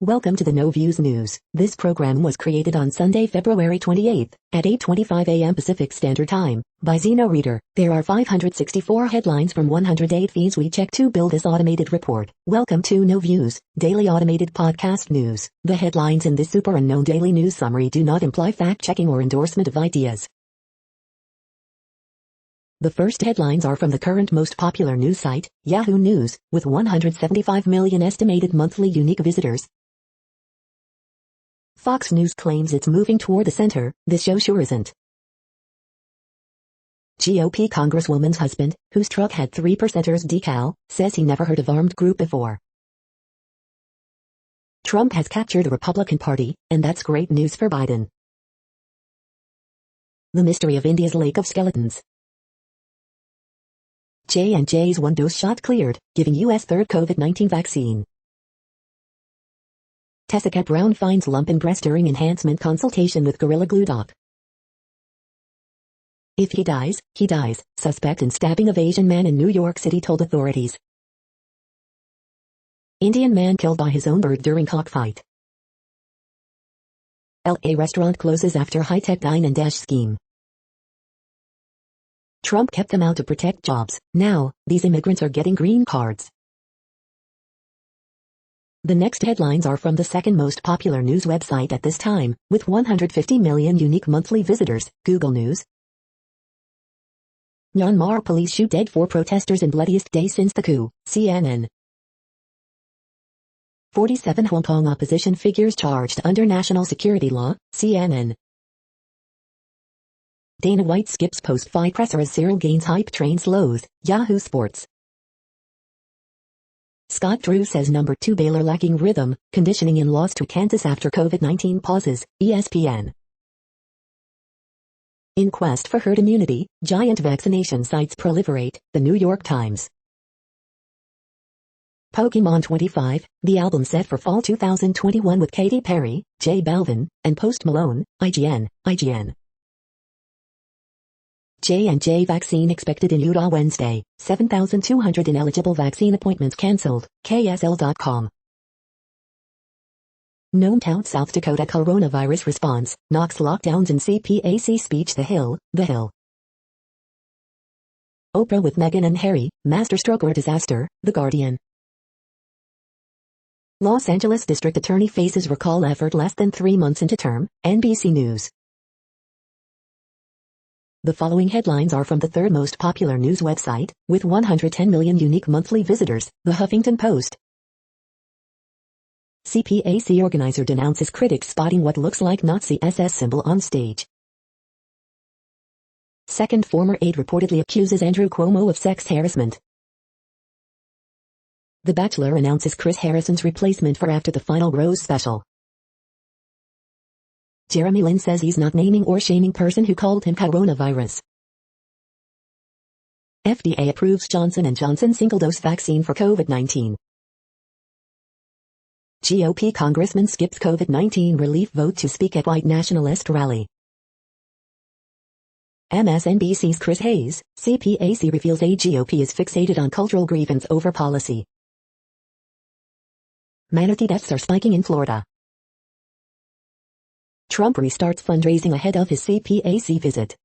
Welcome to the No Views News. This program was created on Sunday, February 28th at 8:25 a.m. Pacific Standard Time by Zeno Reader. There are 564 headlines from 108 feeds we check to build this automated report. Welcome to No Views, daily automated podcast news. The headlines in this super unknown daily news summary do not imply fact-checking or endorsement of ideas. The first headlines are from the current most popular news site, Yahoo News, with 175 million estimated monthly unique visitors. Fox News claims it's moving toward the center. This show sure isn't. GOP Congresswoman's husband, whose truck had 3%ers decal, says he never heard of armed group before. Trump has captured the Republican Party, and that's great news for Biden. The mystery of India's lake of skeletons. J&J's one-dose shot cleared, giving U.S. third COVID-19 vaccine. Tessica Brown finds lump in breast during enhancement consultation with Gorilla Glue doc. If he dies, he dies, suspect in stabbing of Asian man in New York City told authorities. Indian man killed by his own bird during cockfight. LA restaurant closes after high-tech dine and dash scheme. Trump kept them out to protect jobs. Now, these immigrants are getting green cards. The next headlines are from the second most popular news website at this time, with 150 million unique monthly visitors, Google News. Myanmar police shoot dead 4 protesters in bloodiest day since the coup, CNN. 47 Hong Kong opposition figures charged under national security law, CNN. Dana White skips post-fight presser as Cyril gains hype train slows, Yahoo Sports. Scott Drew says number 2 Baylor lacking rhythm, conditioning in loss to Kansas after COVID-19 pauses, ESPN. In quest for herd immunity, giant vaccination sites proliferate, The New York Times. Pokemon 25, the album set for fall 2021 with Katy Perry, J Balvin, and Post Malone, IGN. J&J vaccine expected in Utah Wednesday, 7,200 ineligible vaccine appointments cancelled, KSL.com. Nome touts South Dakota coronavirus response, knocks lockdowns in CPAC speech The Hill. Oprah with Meghan and Harry, masterstroke or disaster, The Guardian. Los Angeles District Attorney faces recall effort less than 3 months into term, NBC News. The following headlines are from the third most popular news website, with 110 million unique monthly visitors, The Huffington Post. CPAC organizer denounces critics spotting what looks like Nazi SS symbol on stage. Second former aide reportedly accuses Andrew Cuomo of sex harassment. The Bachelor announces Chris Harrison's replacement for after the final Rose special. Jeremy Lin says he's not naming or shaming person who called him coronavirus. FDA approves Johnson & Johnson single-dose vaccine for COVID-19. GOP congressman skips COVID-19 relief vote to speak at white nationalist rally. MSNBC's Chris Hayes, CPAC reveals a GOP is fixated on cultural grievance over policy. Manatee deaths are spiking in Florida. Trump restarts fundraising ahead of his CPAC visit.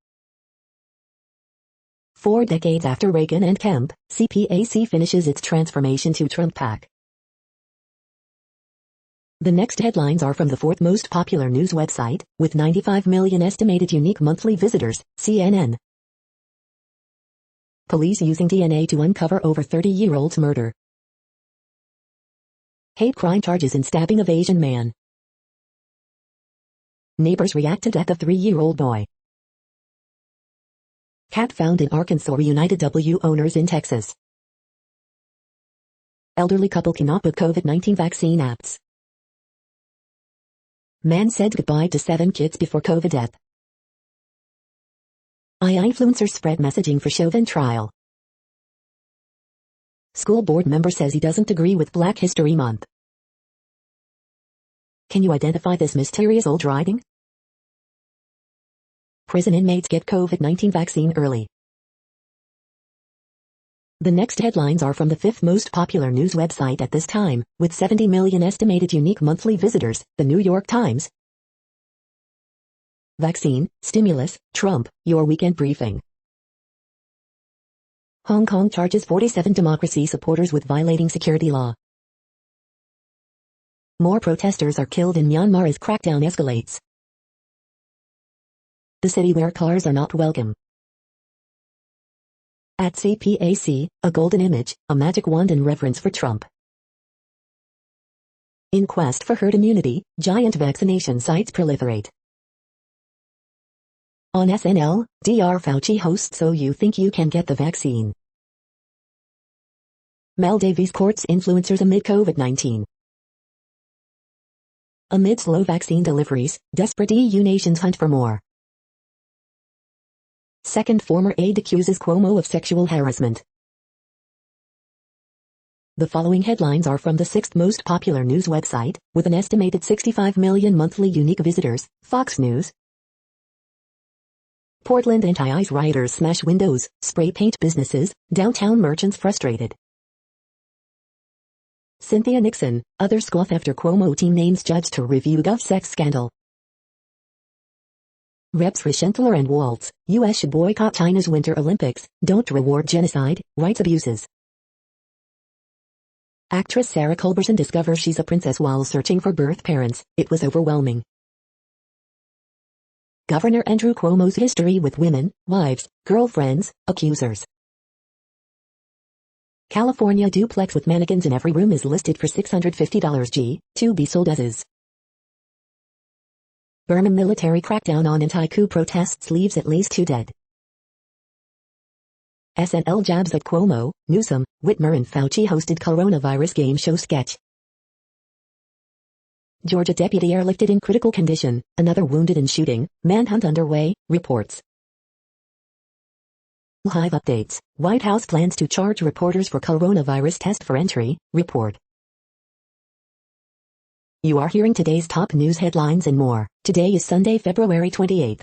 4 decades after Reagan and Kemp, CPAC finishes its transformation to Trump PAC. The next headlines are from the fourth most popular news website, with 95 million estimated unique monthly visitors, CNN. Police using DNA to uncover over 30-year-old's murder. Hate crime charges in stabbing of Asian man. Neighbors react to death of 3-year-old boy. Cat found in Arkansas reunited W owners in Texas. Elderly couple cannot book COVID-19 vaccine apps. Man said goodbye to 7 kids before COVID death. Influencers spread messaging for Chauvin trial. School board member says he doesn't agree with Black History Month. Can you identify this mysterious old writing? Prison inmates get COVID-19 vaccine early. The next headlines are from the fifth most popular news website at this time, with 70 million estimated unique monthly visitors, The New York Times. Vaccine, stimulus, Trump, your weekend briefing. Hong Kong charges 47 democracy supporters with violating security law. More protesters are killed in Myanmar as crackdown escalates. The city where cars are not welcome. At CPAC, a golden image, a magic wand and reverence for Trump. In quest for herd immunity, giant vaccination sites proliferate. On SNL, Dr. Fauci hosts So You Think You Can Get the Vaccine. Maldives courts influencers amid COVID-19. Amid slow vaccine deliveries, desperate EU nations hunt for more. Second former aide accuses Cuomo of sexual harassment. The following headlines are from the sixth most popular news website, with an estimated 65 million monthly unique visitors, Fox News. Portland anti-ICE rioters smash windows, spray paint businesses, downtown merchants frustrated. Cynthia Nixon, other scoff after Cuomo team names judge to review Gov sex scandal. Reps Rischenthaler and Waltz, U.S. should boycott China's Winter Olympics, don't reward genocide, rights abuses. Actress Sarah Culberson discovers she's a princess while searching for birth parents, it was overwhelming. Governor Andrew Cuomo's history with women, wives, girlfriends, accusers. California duplex with mannequins in every room is listed for $650 G, to be sold as is. Burma military crackdown on anti-coup protests leaves at least 2 dead. SNL jabs at Cuomo, Newsom, Whitmer and Fauci hosted coronavirus game show sketch. Georgia deputy airlifted in critical condition, another wounded in shooting, manhunt underway, reports. Live updates, White House plans to charge reporters for coronavirus test for entry, report. You are hearing today's top news headlines and more. Today is Sunday, February 28th.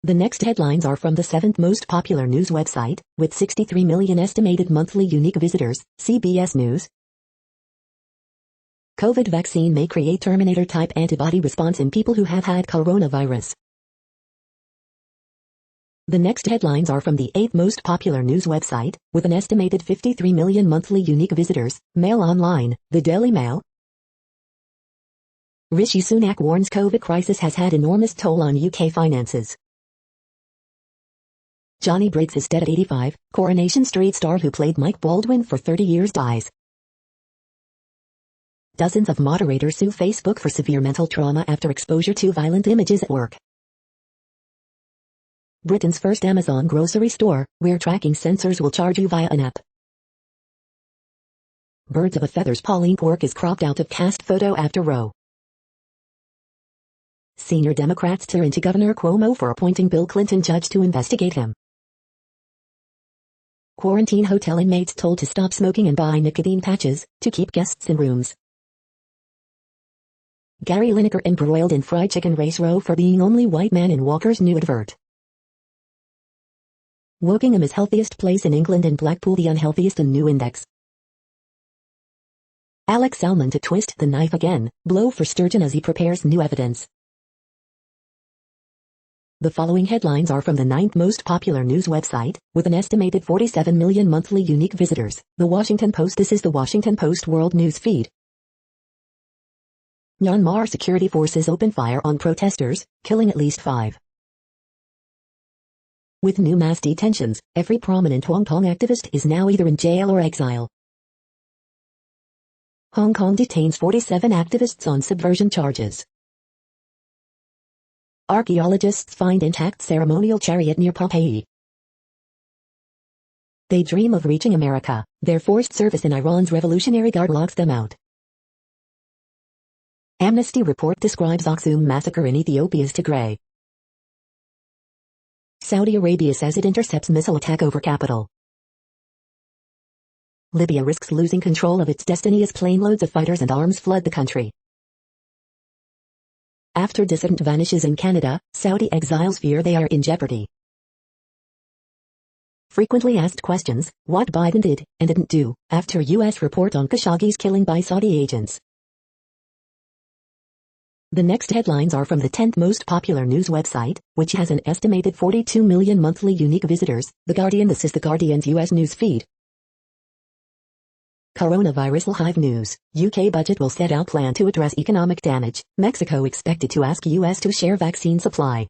The next headlines are from the seventh most popular news website, with 63 million estimated monthly unique visitors, CBS News. COVID vaccine may create Terminator-type antibody response in people who have had coronavirus. The next headlines are from the eighth most popular news website, with an estimated 53 million monthly unique visitors, Mail Online, the Daily Mail. Rishi Sunak warns COVID crisis has had enormous toll on UK finances. Johnny Briggs is dead at 85, Coronation Street star who played Mike Baldwin for 30 years dies. Dozens of moderators sue Facebook for severe mental trauma after exposure to violent images at work. Britain's first Amazon grocery store, where tracking sensors will charge you via an app. Birds of a feather's Pauline Quirk is cropped out of cast photo after Roe. Senior Democrats tear into Governor Cuomo for appointing Bill Clinton judge to investigate him. Quarantine hotel inmates told to stop smoking and buy nicotine patches, to keep guests in rooms. Gary Lineker embroiled in fried chicken race row for being only white man in Walker's new advert. Wokingham is healthiest place in England and Blackpool the unhealthiest in new index. Alex Salmon to twist the knife again, blow for Sturgeon as he prepares new evidence. The following headlines are from the ninth most popular news website, with an estimated 47 million monthly unique visitors, The Washington Post. This is The Washington Post World News Feed. Myanmar security forces open fire on protesters, killing at least 5. With new mass detentions, every prominent Hong Kong activist is now either in jail or exile. Hong Kong detains 47 activists on subversion charges. Archaeologists find intact ceremonial chariot near Pompeii. They dream of reaching America. Their forced service in Iran's Revolutionary Guard locks them out. Amnesty report describes Aksum massacre in Ethiopia's Tigray. Saudi Arabia says it intercepts missile attack over capital. Libya risks losing control of its destiny as planeloads of fighters and arms flood the country. After dissident vanishes in Canada, Saudi exiles fear they are in jeopardy. Frequently asked questions, what Biden did and didn't do, after U.S. report on Khashoggi's killing by Saudi agents. The next headlines are from the 10th most popular news website, which has an estimated 42 million monthly unique visitors, The Guardian. This is The Guardian's U.S. news feed. Coronavirus Live News. UK budget will set out plan to address economic damage. Mexico expected to ask US to share vaccine supply.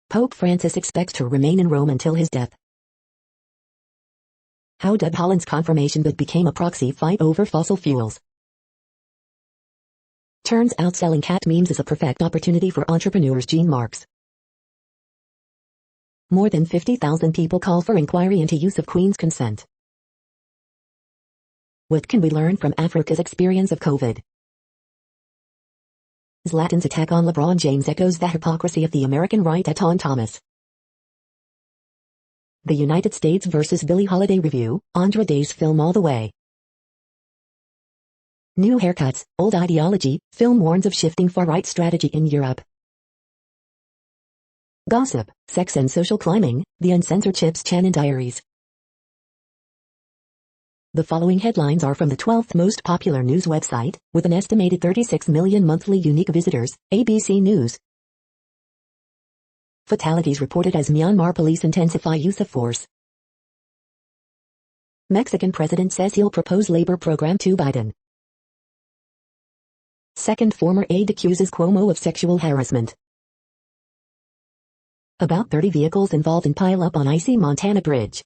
Pope Francis expects to remain in Rome until his death. How Doug Holland's confirmation bid became a proxy fight over fossil fuels. Turns out selling cat memes is a perfect opportunity for entrepreneurs. Gene Marks. More than 50,000 people call for inquiry into use of Queen's consent. What can we learn from Africa's experience of COVID? Zlatan's attack on LeBron James echoes the hypocrisy of the American right. Eton Thomas. The United States vs. Billie Holiday review, Andra Day's film All the Way. New haircuts, old ideology, film warns of shifting far-right strategy in Europe. Gossip, sex and social climbing, the uncensored Chips Channon diaries. The following headlines are from the 12th most popular news website, with an estimated 36 million monthly unique visitors, ABC News. Fatalities reported as Myanmar police intensify use of force. Mexican president says he'll propose labor program to Biden. Second former aide accuses Cuomo of sexual harassment. About 30 vehicles involved in pile-up on icy Montana bridge.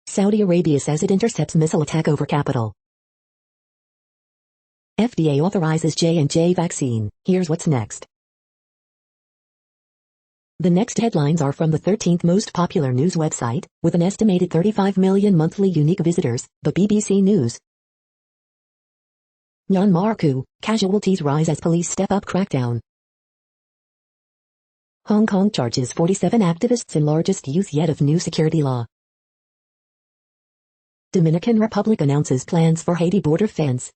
Saudi Arabia says it intercepts missile attack over capital. FDA authorizes J&J vaccine. Here's what's next. The next headlines are from the 13th most popular news website, with an estimated 35 million monthly unique visitors, the BBC News. Myanmar coup, casualties rise as police step up crackdown. Hong Kong charges 47 activists in largest use yet of new security law. Dominican Republic announces plans for Haiti border fence.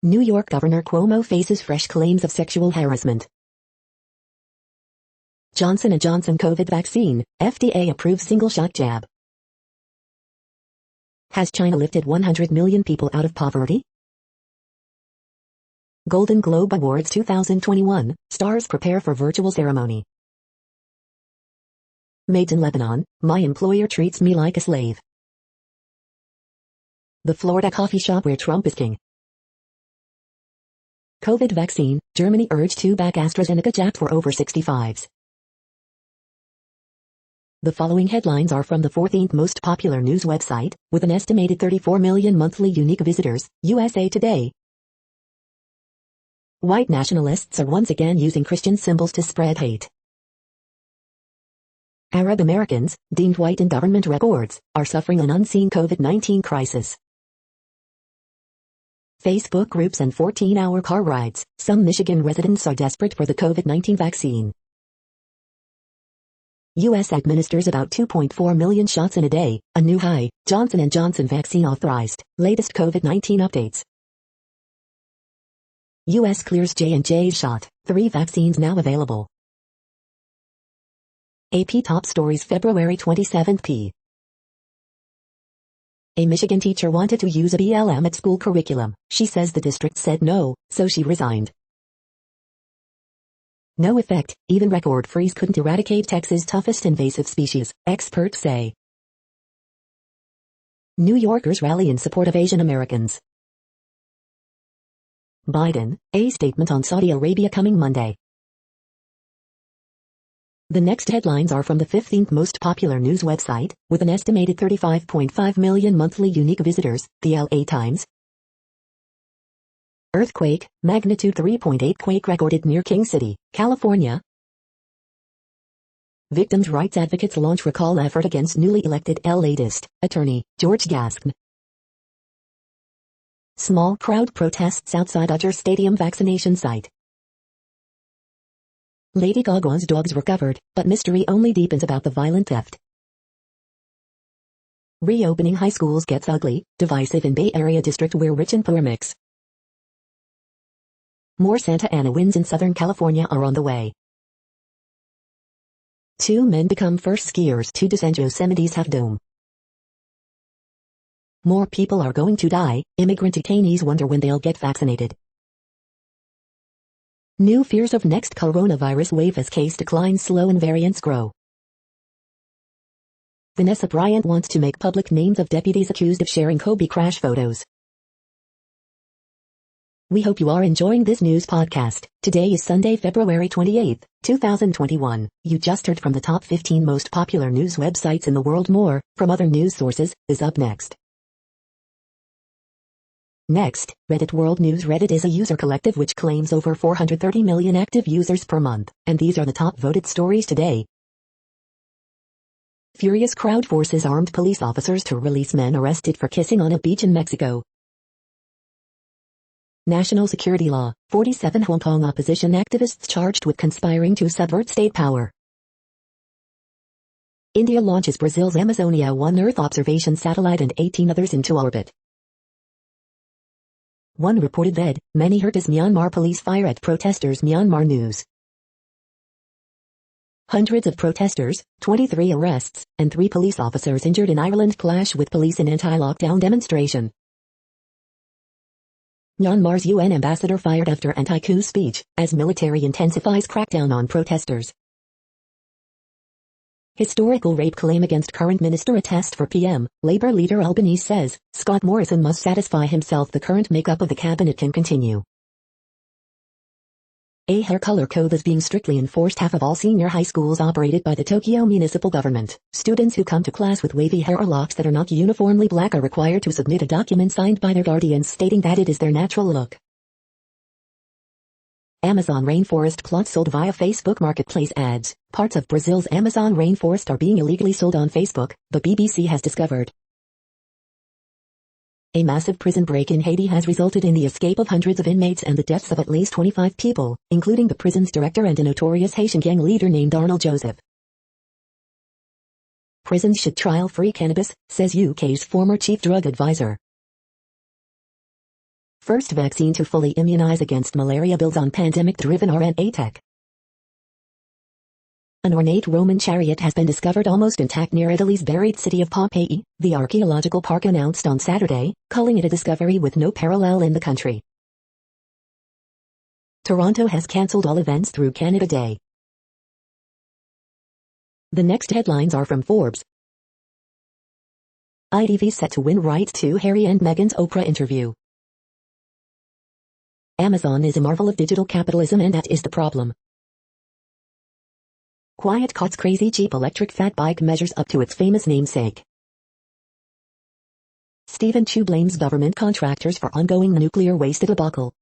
New York Governor Cuomo faces fresh claims of sexual harassment. Johnson & Johnson COVID vaccine, FDA approves single-shot jab. Has China lifted 100 million people out of poverty? Golden Globe Awards 2021, stars prepare for virtual ceremony. Made in Lebanon, my employer treats me like a slave. The Florida coffee shop where Trump is king. COVID vaccine, Germany urged to back AstraZeneca jab for over 65s. The following headlines are from the 14th most popular news website, with an estimated 34 million monthly unique visitors, USA Today. White nationalists are once again using Christian symbols to spread hate. Arab Americans, deemed white in government records, are suffering an unseen COVID-19 crisis. Facebook groups and 14-hour car rides, some Michigan residents are desperate for the COVID-19 vaccine. U.S. administers about 2.4 million shots in a day, a new high. Johnson & Johnson vaccine authorized, latest COVID-19 updates. U.S. clears J&J's shot, 3 vaccines now available. AP Top Stories February 27 p. A Michigan teacher wanted to use a BLM at school curriculum. She says the district said no, so she resigned. No effect, even record freeze couldn't eradicate Texas' toughest invasive species, experts say. New Yorkers rally in support of Asian Americans. Biden, a statement on Saudi Arabia coming Monday. The next headlines are from the 15th most popular news website, with an estimated 35.5 million monthly unique visitors, the LA Times. Earthquake, magnitude 3.8 quake recorded near King City, California. Victims' rights advocates launch recall effort against newly elected LAist attorney, George Gascon. Small crowd protests outside Dodger Stadium vaccination site. Lady Gaga's dogs recovered, but mystery only deepens about the violent theft. Reopening high schools gets ugly, divisive in Bay Area district where rich and poor mix. More Santa Ana winds in Southern California are on the way. Two men become first skiers to descend Yosemite's Half Dome. More people are going to die. Immigrant detainees wonder when they'll get vaccinated. New fears of next coronavirus wave as case declines slow and variants grow. Vanessa Bryant wants to make public names of deputies accused of sharing Kobe crash photos. We hope you are enjoying this news podcast. Today is Sunday, February 28, 2021. You just heard from the top 15 most popular news websites in the world. More from other news sources is up next. Next, Reddit World News. Reddit is a user collective which claims over 430 million active users per month, and these are the top voted stories today. Furious crowd forces armed police officers to release men arrested for kissing on a beach in Mexico. National security law, 47 Hong Kong opposition activists charged with conspiring to subvert state power. India launches Brazil's Amazonia 1 Earth observation satellite and 18 others into orbit. One reported dead, many hurt as Myanmar police fire at protesters. Myanmar news. Hundreds of protesters, 23 arrests, and 3 police officers injured in Ireland clash with police in anti-lockdown demonstration. Myanmar's UN ambassador fired after anti-coup speech, as military intensifies crackdown on protesters. Historical rape claim against current minister. A test for PM, Labour leader Albanese says, Scott Morrison must satisfy himself the current makeup of the cabinet can continue. A hair color code is being strictly enforced. Half of all senior high schools operated by the Tokyo municipal government. Students who come to class with wavy hair or locks that are not uniformly black are required to submit a document signed by their guardians stating that it is their natural look. Amazon rainforest plots sold via Facebook Marketplace ads. Parts of Brazil's Amazon rainforest are being illegally sold on Facebook, the BBC has discovered. A massive prison break in Haiti has resulted in the escape of hundreds of inmates and the deaths of at least 25 people, including the prison's director and a notorious Haitian gang leader named Arnold Joseph. Prisons should trial free cannabis, says UK's former chief drug advisor. First vaccine to fully immunize against malaria builds on pandemic-driven RNA tech. An ornate Roman chariot has been discovered almost intact near Italy's buried city of Pompeii, the archaeological park announced on Saturday, calling it a discovery with no parallel in the country. Toronto has cancelled all events through Canada Day. The next headlines are from Forbes. ITV set to win rights to Harry and Meghan's Oprah interview. Amazon is a marvel of digital capitalism, and that is the problem. Quiet Cot's crazy cheap electric fat bike measures up to its famous namesake. Stephen Chu blames government contractors for ongoing nuclear waste debacle.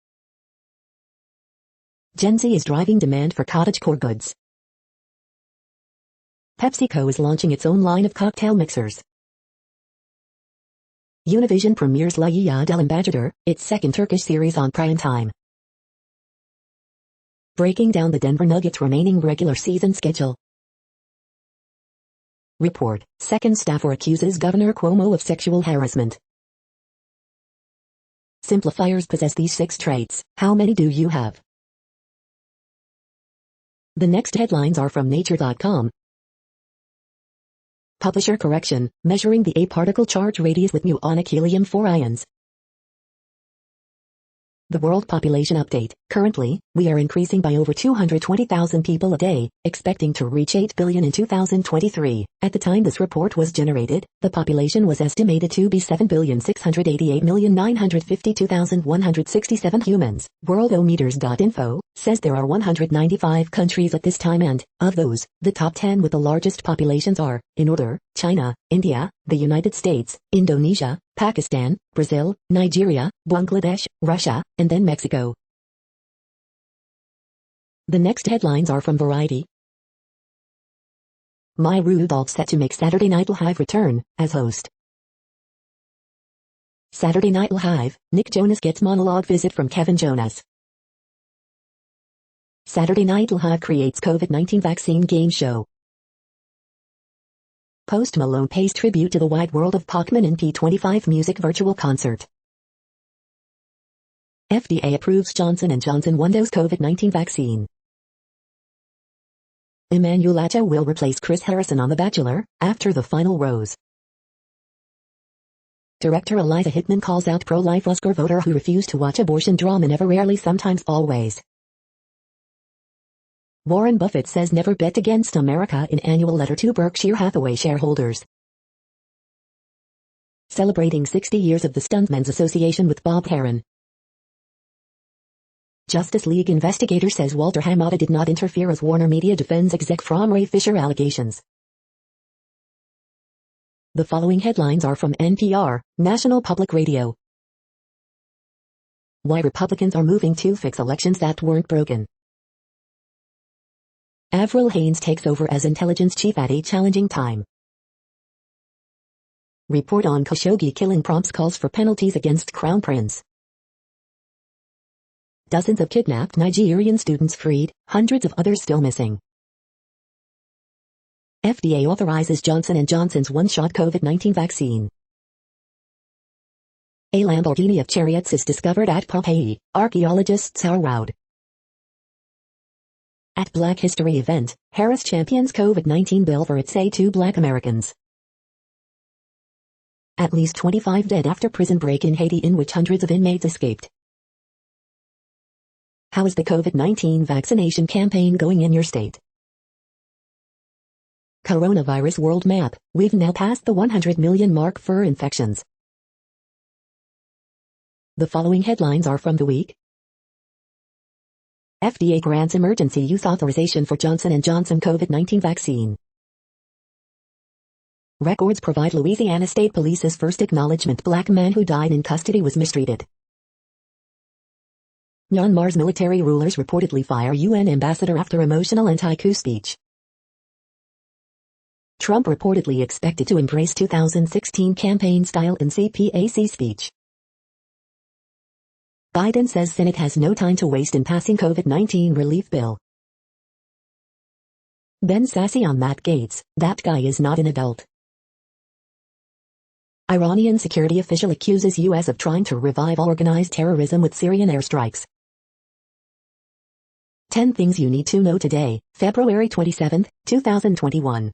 Gen Z is driving demand for cottagecore goods. PepsiCo is launching its own line of cocktail mixers. Univision premieres La Yaya del Embajador, its second Turkish series on prime time. Breaking down the Denver Nuggets' remaining regular season schedule. Report, second staffer accuses Governor Cuomo of sexual harassment. Simplifiers possess these 6 traits. How many do you have? The next headlines are from Nature.com. Publisher correction, measuring the aparticle charge radius with muonic helium-4 ions. The World Population Update. Currently, we are increasing by over 220,000 people a day, expecting to reach 8 billion in 2023. At the time this report was generated, the population was estimated to be 7,688,952,167 humans. Worldometers.info says there are 195 countries at this time, and, of those, the top 10 with the largest populations are, in order, China, India, the United States, Indonesia, Pakistan, Brazil, Nigeria, Bangladesh, Russia, and then Mexico. The next headlines are from Variety. Maya Rudolph set to make Saturday Night Live return as host. Saturday Night Live, Nick Jonas gets monologue visit from Kevin Jonas. Saturday Night Live creates COVID-19 vaccine game show. Post Malone pays tribute to the wide world of Pacman in P25 music virtual concert. FDA approves Johnson & Johnson one-dose COVID-19 vaccine. Emmanuel will replace Chris Harrison on The Bachelor, after the final rose. Director Eliza Hickman calls out pro-life Oscar voter who refused to watch abortion drama Never Rarely Sometimes Always. Warren Buffett says never bet against America in annual letter to Berkshire Hathaway shareholders. Celebrating 60 years of the Stuntmen's Association with Bob Heron. Justice League investigator says Walter Hamada did not interfere as Warner Media defends exec from Ray Fisher allegations. The following headlines are from NPR, National Public Radio. Why Republicans are moving to fix elections that weren't broken. Avril Haines takes over as intelligence chief at a challenging time. Report on Khashoggi killing prompts calls for penalties against Crown Prince. Dozens of kidnapped Nigerian students freed, hundreds of others still missing. FDA authorizes Johnson & Johnson's one-shot COVID-19 vaccine. A Lamborghini of chariots is discovered at Pompeii, archaeologists are wowed. At Black History event, Harris champions COVID-19 bill for its aid to Black Americans. At least 25 dead after prison break in Haiti in which hundreds of inmates escaped. How is the COVID-19 vaccination campaign going in your state? Coronavirus world map, we've now passed the 100 million mark for infections. The following headlines are from the week. FDA grants emergency use authorization for Johnson & Johnson COVID-19 vaccine. Records provide Louisiana State Police's first acknowledgement Black man who died in custody was mistreated. Myanmar's military rulers reportedly fire UN ambassador after emotional anti-coup speech. Trump reportedly expected to embrace 2016 campaign style in CPAC speech. Biden says Senate has no time to waste in passing COVID-19 relief bill. Ben sassy on Matt Gaetz, that guy is not an adult. Iranian security official accuses U.S. of trying to revive organized terrorism with Syrian airstrikes. 10 things you need to know today, February 27, 2021.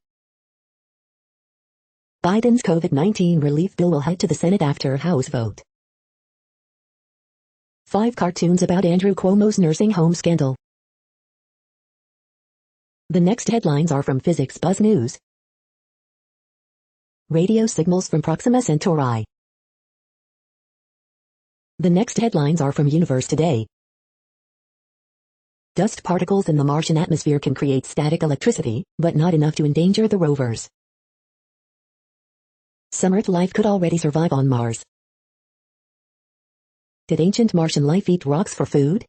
Biden's COVID-19 relief bill will head to the Senate after House vote. 5 cartoons about Andrew Cuomo's nursing home scandal. The next headlines are from Physics Buzz News. Radio signals from Proxima Centauri. The next headlines are from Universe Today. Dust particles in the Martian atmosphere can create static electricity, but not enough to endanger the rovers. Some Earth life could already survive on Mars. Did ancient Martian life eat rocks for food?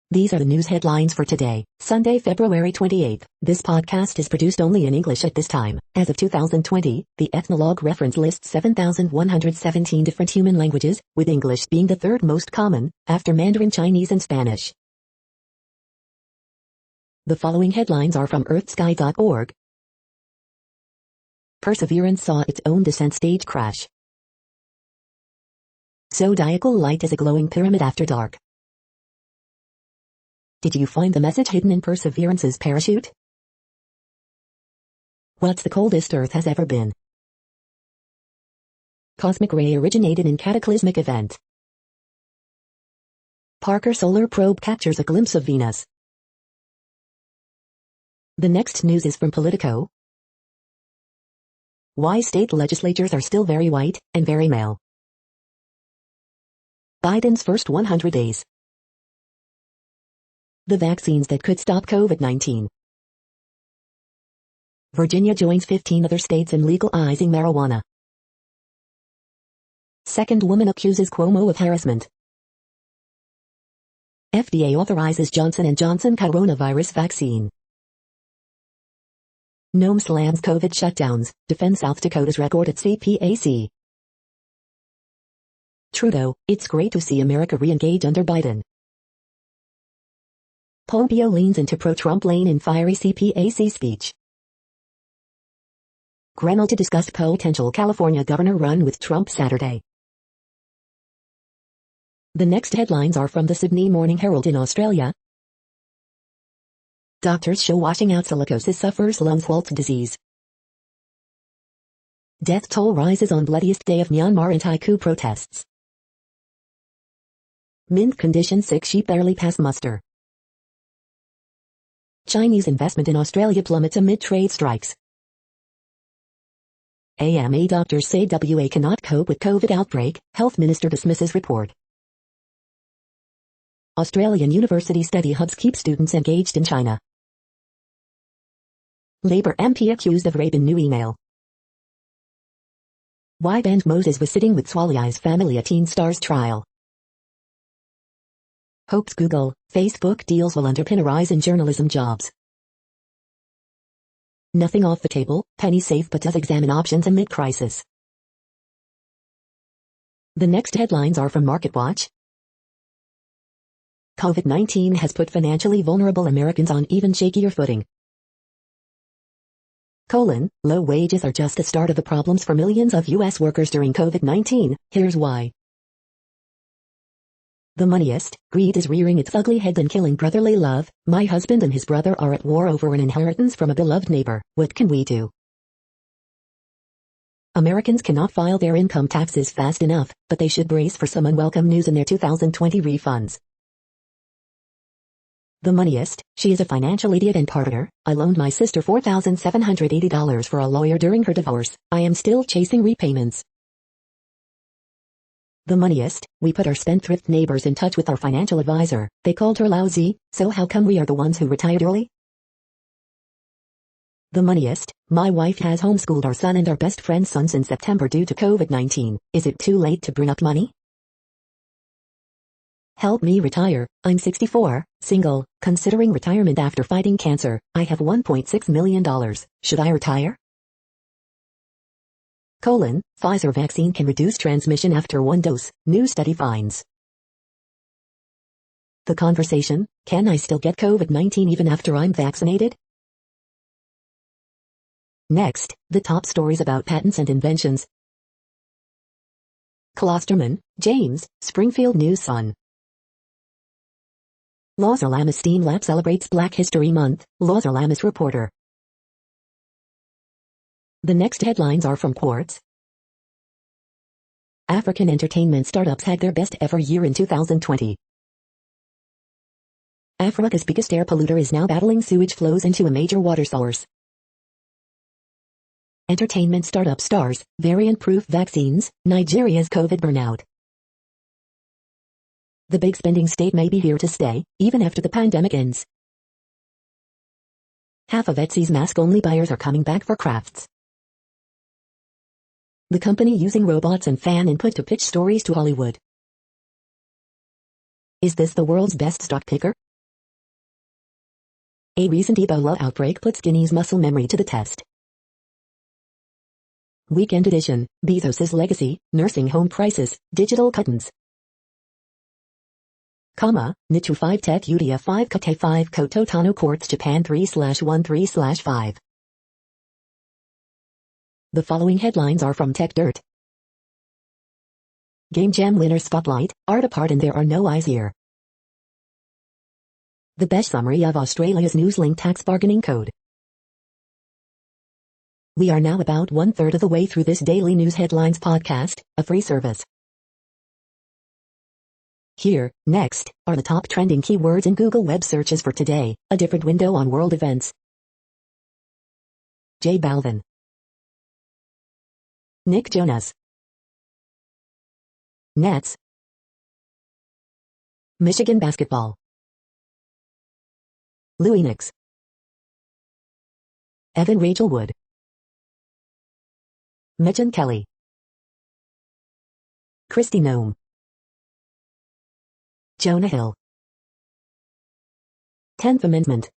These are the news headlines for today, Sunday, February 28. This podcast is produced only in English at this time. As of 2020, the Ethnologue reference lists 7,117 different human languages, with English being the third most common, after Mandarin Chinese and Spanish. The following headlines are from earthsky.org. Perseverance saw its own descent stage crash. Zodiacal light is a glowing pyramid after dark. Did you find the message hidden in Perseverance's parachute? What's the coldest Earth has ever been? Cosmic ray originated in cataclysmic event. Parker Solar Probe captures a glimpse of Venus. The next news is from Politico. Why state legislatures are still very white and very male. Biden's first 100 days. The vaccines that could stop COVID-19. Virginia joins 15 other states in legalizing marijuana. Second woman accuses Cuomo of harassment. FDA authorizes Johnson & Johnson coronavirus vaccine. Nome slams COVID shutdowns, defends South Dakota's record at CPAC. Trudeau, it's great to see America re-engage under Biden. Pompeo leans into pro-Trump lane in fiery CPAC speech. Grenell to discuss potential California governor run with Trump Saturday. The next headlines are from the Sydney Morning Herald in Australia. Doctors show washing out silicosis suffers Lumswold's disease. Death toll rises on bloodiest day of Myanmar anti-coup protests. Mint condition sick sheep barely pass muster. Chinese investment in Australia plummets amid trade strikes. AMA doctors say WA cannot cope with COVID outbreak, Health Minister dismisses report. Australian university study hubs keep students engaged in China. Labour MP accused of rape in new email. Why Band Moses was sitting with Swaley's family at Teen Stars trial. Hopes Google, Facebook deals will underpin a rise in journalism jobs. Nothing off the table, penny safe but does examine options amid crisis. The next headlines are from MarketWatch. COVID-19 has put financially vulnerable Americans on even shakier footing. Low wages are just the start of the problems for millions of U.S. workers during COVID-19, here's why. The moneyest, greed is rearing its ugly head and killing brotherly love. My husband and his brother are at war over an inheritance from a beloved neighbor. What can we do? Americans cannot file their income taxes fast enough, but they should brace for some unwelcome news in their 2020 refunds. The moneyest, she is a financial idiot and partier. I loaned my sister $4,780 for a lawyer during her divorce. I am still chasing repayments. The moneyest, we put our spendthrift neighbors in touch with our financial advisor. They called her lousy, so how come we are the ones who retired early? The moneyest, my wife has homeschooled our son and our best friend's son since September due to COVID-19. Is it too late to bring up money? Help me retire. I'm 64, single, considering retirement after fighting cancer. I have $1.6 million. Should I retire? Pfizer vaccine can reduce transmission after one dose, new study finds. The conversation, can I still get COVID-19 even after I'm vaccinated? Next, the top stories about patents and inventions. Klosterman, James, Springfield News-Sun. Los Alamos Steam Lab celebrates Black History Month, Los Alamos reporter. The next headlines are from Quartz. African entertainment startups had their best ever year in 2020. Africa's biggest air polluter is now battling sewage flows into a major water source. Entertainment startup stars, variant-proof vaccines, Nigeria's COVID burnout. The big spending state may be here to stay, even after the pandemic ends. Half of Etsy's mask-only buyers are coming back for crafts. The company using robots and fan input to pitch stories to Hollywood. Is this the world's best stock picker? A recent Ebola outbreak puts Guinea's muscle memory to the test. Weekend edition, Bezos's legacy, nursing home crisis, digital cuttons. Nichu 5 Tech UDF 5 Kate 5 Koto Tano Quartz Japan 3/13/5. The following headlines are from Tech Dirt. Game Jam winner spotlight, art apart and there are no eyes here. The best summary of Australia's news-linked tax bargaining code. We are now about 1/3 of the way through this daily news headlines podcast, a free service. Here, next, are the top trending keywords in Google web searches for today, a different window on world events. J Balvin. Nick Jonas. Nets. Michigan basketball. Louis Nix. Evan Rachel Wood. Megyn Kelly. Kristi Noem. Jonah Hill. 10th Amendment.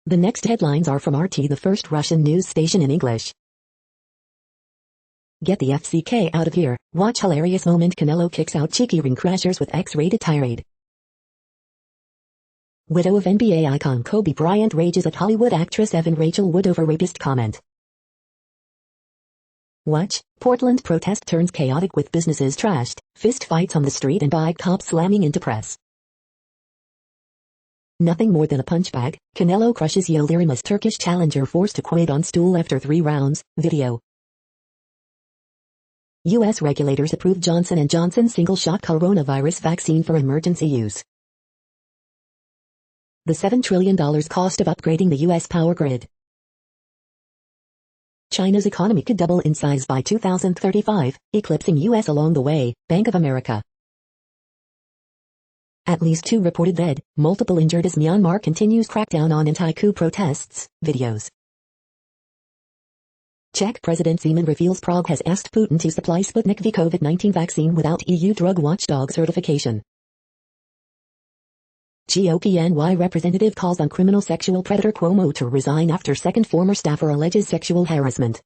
The next headlines are from RT, the first Russian news station in English. Get the FCK out of here. Watch hilarious moment Canelo kicks out cheeky ring crashers with X-rated tirade. Widow of NBA icon Kobe Bryant rages at Hollywood actress Evan Rachel Wood over rapist comment. Watch, Portland protest turns chaotic with businesses trashed, fist fights on the street and bike cops slamming into press. Nothing more than a punch bag, Canelo crushes Yildirim's Turkish challenger forced to quit on stool after 3 rounds, video. U.S. regulators approved Johnson & Johnson's single-shot coronavirus vaccine for emergency use. The $7 trillion cost of upgrading the U.S. power grid. China's economy could double in size by 2035, eclipsing U.S. along the way, Bank of America. At least 2 reported dead, multiple injured as Myanmar continues crackdown on anti-coup protests, videos. Czech President Zeman reveals Prague has asked Putin to supply Sputnik V COVID-19 vaccine without EU drug watchdog certification. GOP.NY representative calls on criminal sexual predator Cuomo to resign after second former staffer alleges sexual harassment.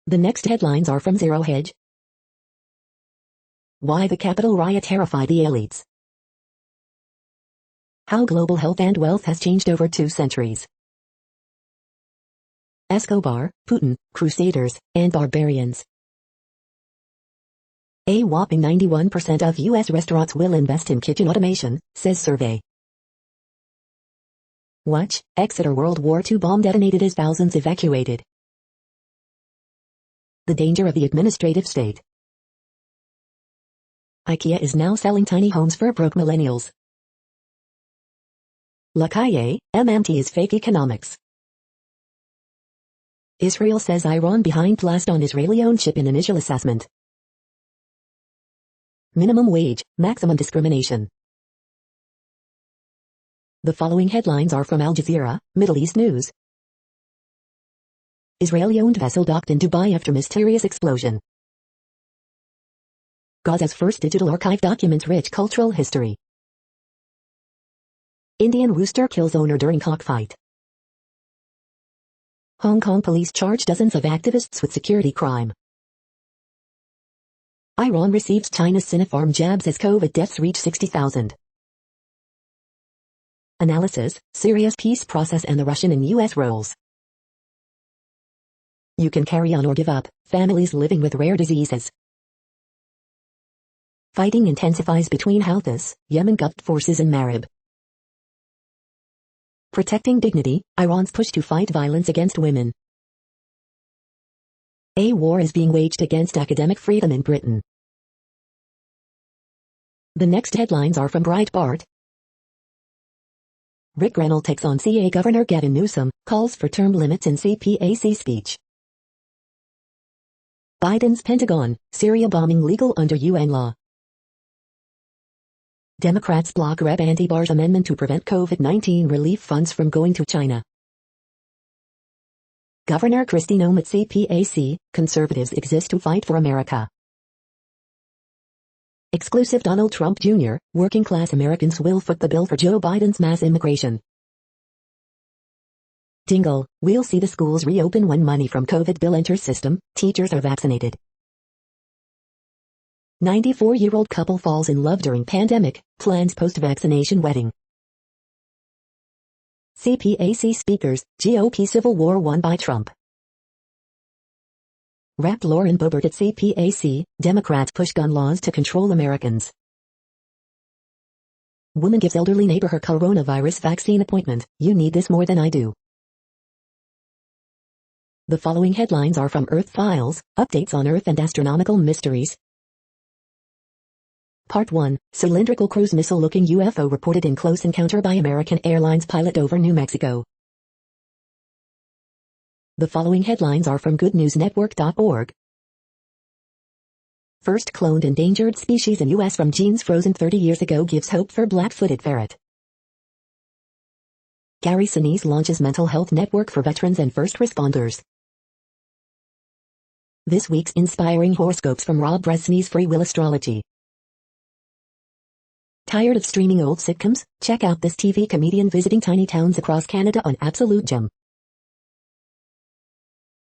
The next headlines are from Zero Hedge. Why the Capitol riot terrified the elites. How global health and wealth has changed over 2 centuries. Escobar, Putin, Crusaders, and Barbarians. A whopping 91% of U.S. restaurants will invest in kitchen automation, says survey. Watch, Exeter World War II bomb detonated as thousands evacuated. The danger of the administrative state. IKEA is now selling tiny homes for broke millennials. La Calle, MMT is fake economics. Israel says Iran behind blast on Israeli-owned ship in initial assessment. Minimum wage, maximum discrimination. The following headlines are from Al Jazeera, Middle East News. Israeli-owned vessel docked in Dubai after mysterious explosion. Gaza's first digital archive documents rich cultural history. Indian rooster kills owner during cockfight. Hong Kong police charge dozens of activists with security crime. Iran receives China's Sinopharm jabs as COVID deaths reach 60,000. Analysis, Syria's peace process and the Russian and U.S. roles. You can carry on or give up, families living with rare diseases. Fighting intensifies between Houthis, Yemen-governed forces and Marib. Protecting dignity, Iran's push to fight violence against women. A war is being waged against academic freedom in Britain. The next headlines are from Breitbart. Rick Grenell takes on CA Governor Gavin Newsom, calls for term limits in CPAC speech. Biden's Pentagon, Syria bombing legal under UN law. Democrats block Rep. Anti-Barr's amendment to prevent COVID-19 relief funds from going to China. Governor Kristi Noem at CPAC, conservatives exist to fight for America. Exclusive Donald Trump Jr., working-class Americans will foot the bill for Joe Biden's mass immigration. Dingle, we'll see the schools reopen when money from COVID bill enters system, teachers are vaccinated. 94-year-old couple falls in love during pandemic, plans post-vaccination wedding. CPAC speakers, GOP civil war won by Trump. Rep. Lauren Boebert at CPAC, Democrats push gun laws to control Americans. Woman gives elderly neighbor her coronavirus vaccine appointment, you need this more than I do. The following headlines are from Earth Files, updates on Earth and astronomical mysteries. Part 1, cylindrical cruise missile-looking UFO reported in close encounter by American Airlines pilot over New Mexico. The following headlines are from goodnewsnetwork.org. First cloned endangered species in U.S. from genes frozen 30 years ago gives hope for black-footed ferret. Gary Sinise launches mental health network for veterans and first responders. This week's inspiring horoscopes from Rob Bresney's Free Will Astrology. Tired of streaming old sitcoms? Check out this TV comedian visiting tiny towns across Canada on Absolute Gem.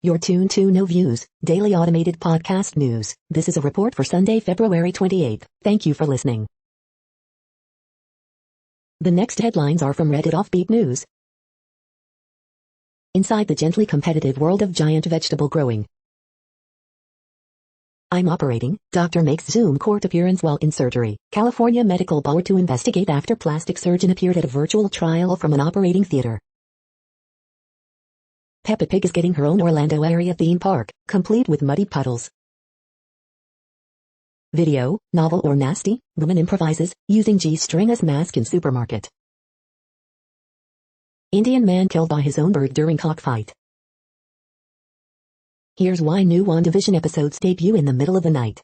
You're tuned to No Views, daily automated podcast news. This is a report for Sunday, February 28th. Thank you for listening. The next headlines are from Reddit Offbeat News. Inside the gently competitive world of giant vegetable growing. I'm operating. Doctor makes Zoom court appearance while in surgery. California medical board to investigate after plastic surgeon appeared at a virtual trial from an operating theater. Peppa Pig is getting her own Orlando area theme park, complete with muddy puddles. Video, novel or nasty? Woman improvises, using G-string as mask in supermarket. Indian man killed by his own bird during cockfight. Here's why new WandaVision episodes debut in the middle of the night.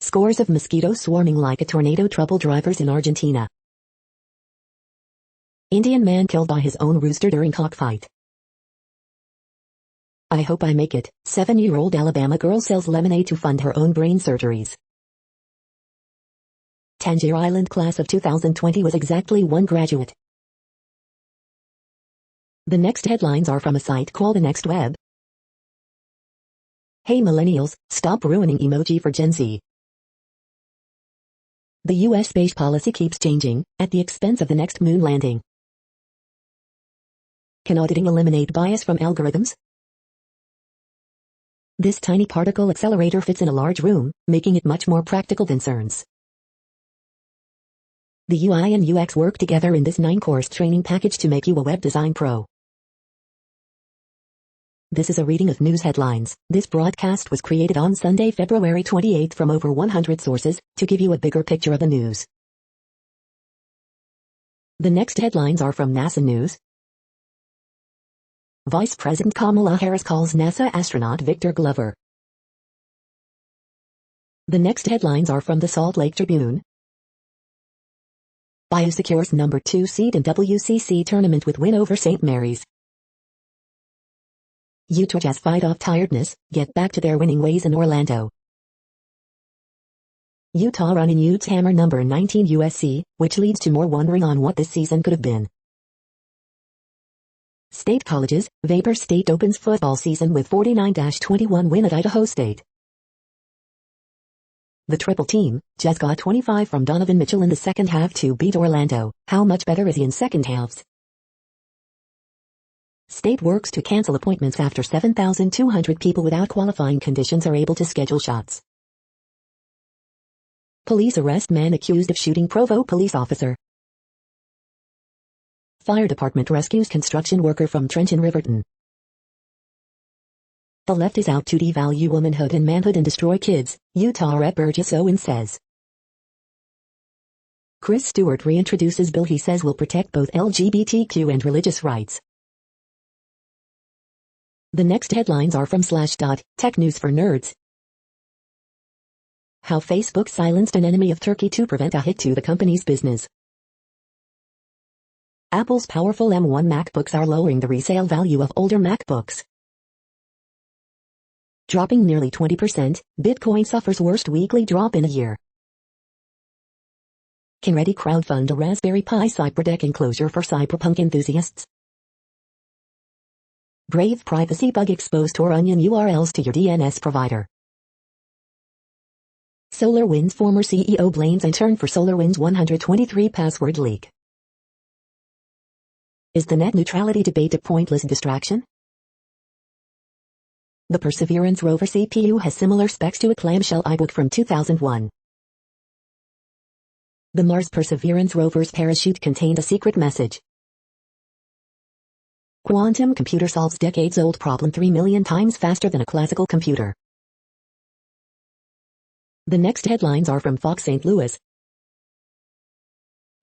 Scores of mosquitoes swarming like a tornado trouble drivers in Argentina. Indian man killed by his own rooster during cockfight. I hope I make it. 7-year-old Alabama girl sells lemonade to fund her own brain surgeries. Tangier Island class of 2020 was exactly one graduate. The next headlines are from a site called The Next Web. Hey millennials, stop ruining emoji for Gen Z. The US space policy keeps changing, at the expense of the next moon landing. Can auditing eliminate bias from algorithms? This tiny particle accelerator fits in a large room, making it much more practical than CERN's. The UI and UX work together in this 9-course training package to make you a web design pro. This is a reading of news headlines. This broadcast was created on Sunday, February 28 from over 100 sources, to give you a bigger picture of the news. The next headlines are from NASA News. Vice President Kamala Harris calls NASA astronaut Victor Glover. The next headlines are from the Salt Lake Tribune. Bayou secures number 2 seed in WCC tournament with win over St. Mary's. Utah Jazz fight off tiredness, get back to their winning ways in Orlando. Utah running Utes hammer number 19 USC, which leads to more wondering on what this season could have been. State colleges, Vapor State opens football season with 49-21 win at Idaho State. The triple team, Jazz got 25 from Donovan Mitchell in the second half to beat Orlando. How much better is he in second halves? State works to cancel appointments after 7,200 people without qualifying conditions are able to schedule shots. Police arrest man accused of shooting Provo police officer. Fire department rescues construction worker from trench in Riverton. The left is out to devalue womanhood and manhood and destroy kids, Utah Rep. Burgess Owens says. Chris Stewart reintroduces bill he says will protect both LGBTQ and religious rights. The next headlines are from Slashdot, Tech News for Nerds. How Facebook silenced an enemy of Turkey to prevent a hit to the company's business. Apple's powerful M1 MacBooks are lowering the resale value of older MacBooks. Dropping nearly 20%, Bitcoin suffers worst weekly drop in a year. Can Ready crowdfund a Raspberry Pi CyberDeck enclosure for cyberpunk enthusiasts? Brave privacy bug exposed Tor onion URLs to your DNS provider. SolarWinds former CEO blames intern for SolarWinds 123 password leak. Is the net neutrality debate a pointless distraction? The Perseverance rover CPU has similar specs to a clamshell iBook from 2001. The Mars Perseverance rover's parachute contained a secret message. Quantum computer solves decades-old problem 3 million times faster than a classical computer. The next headlines are from Fox St. Louis.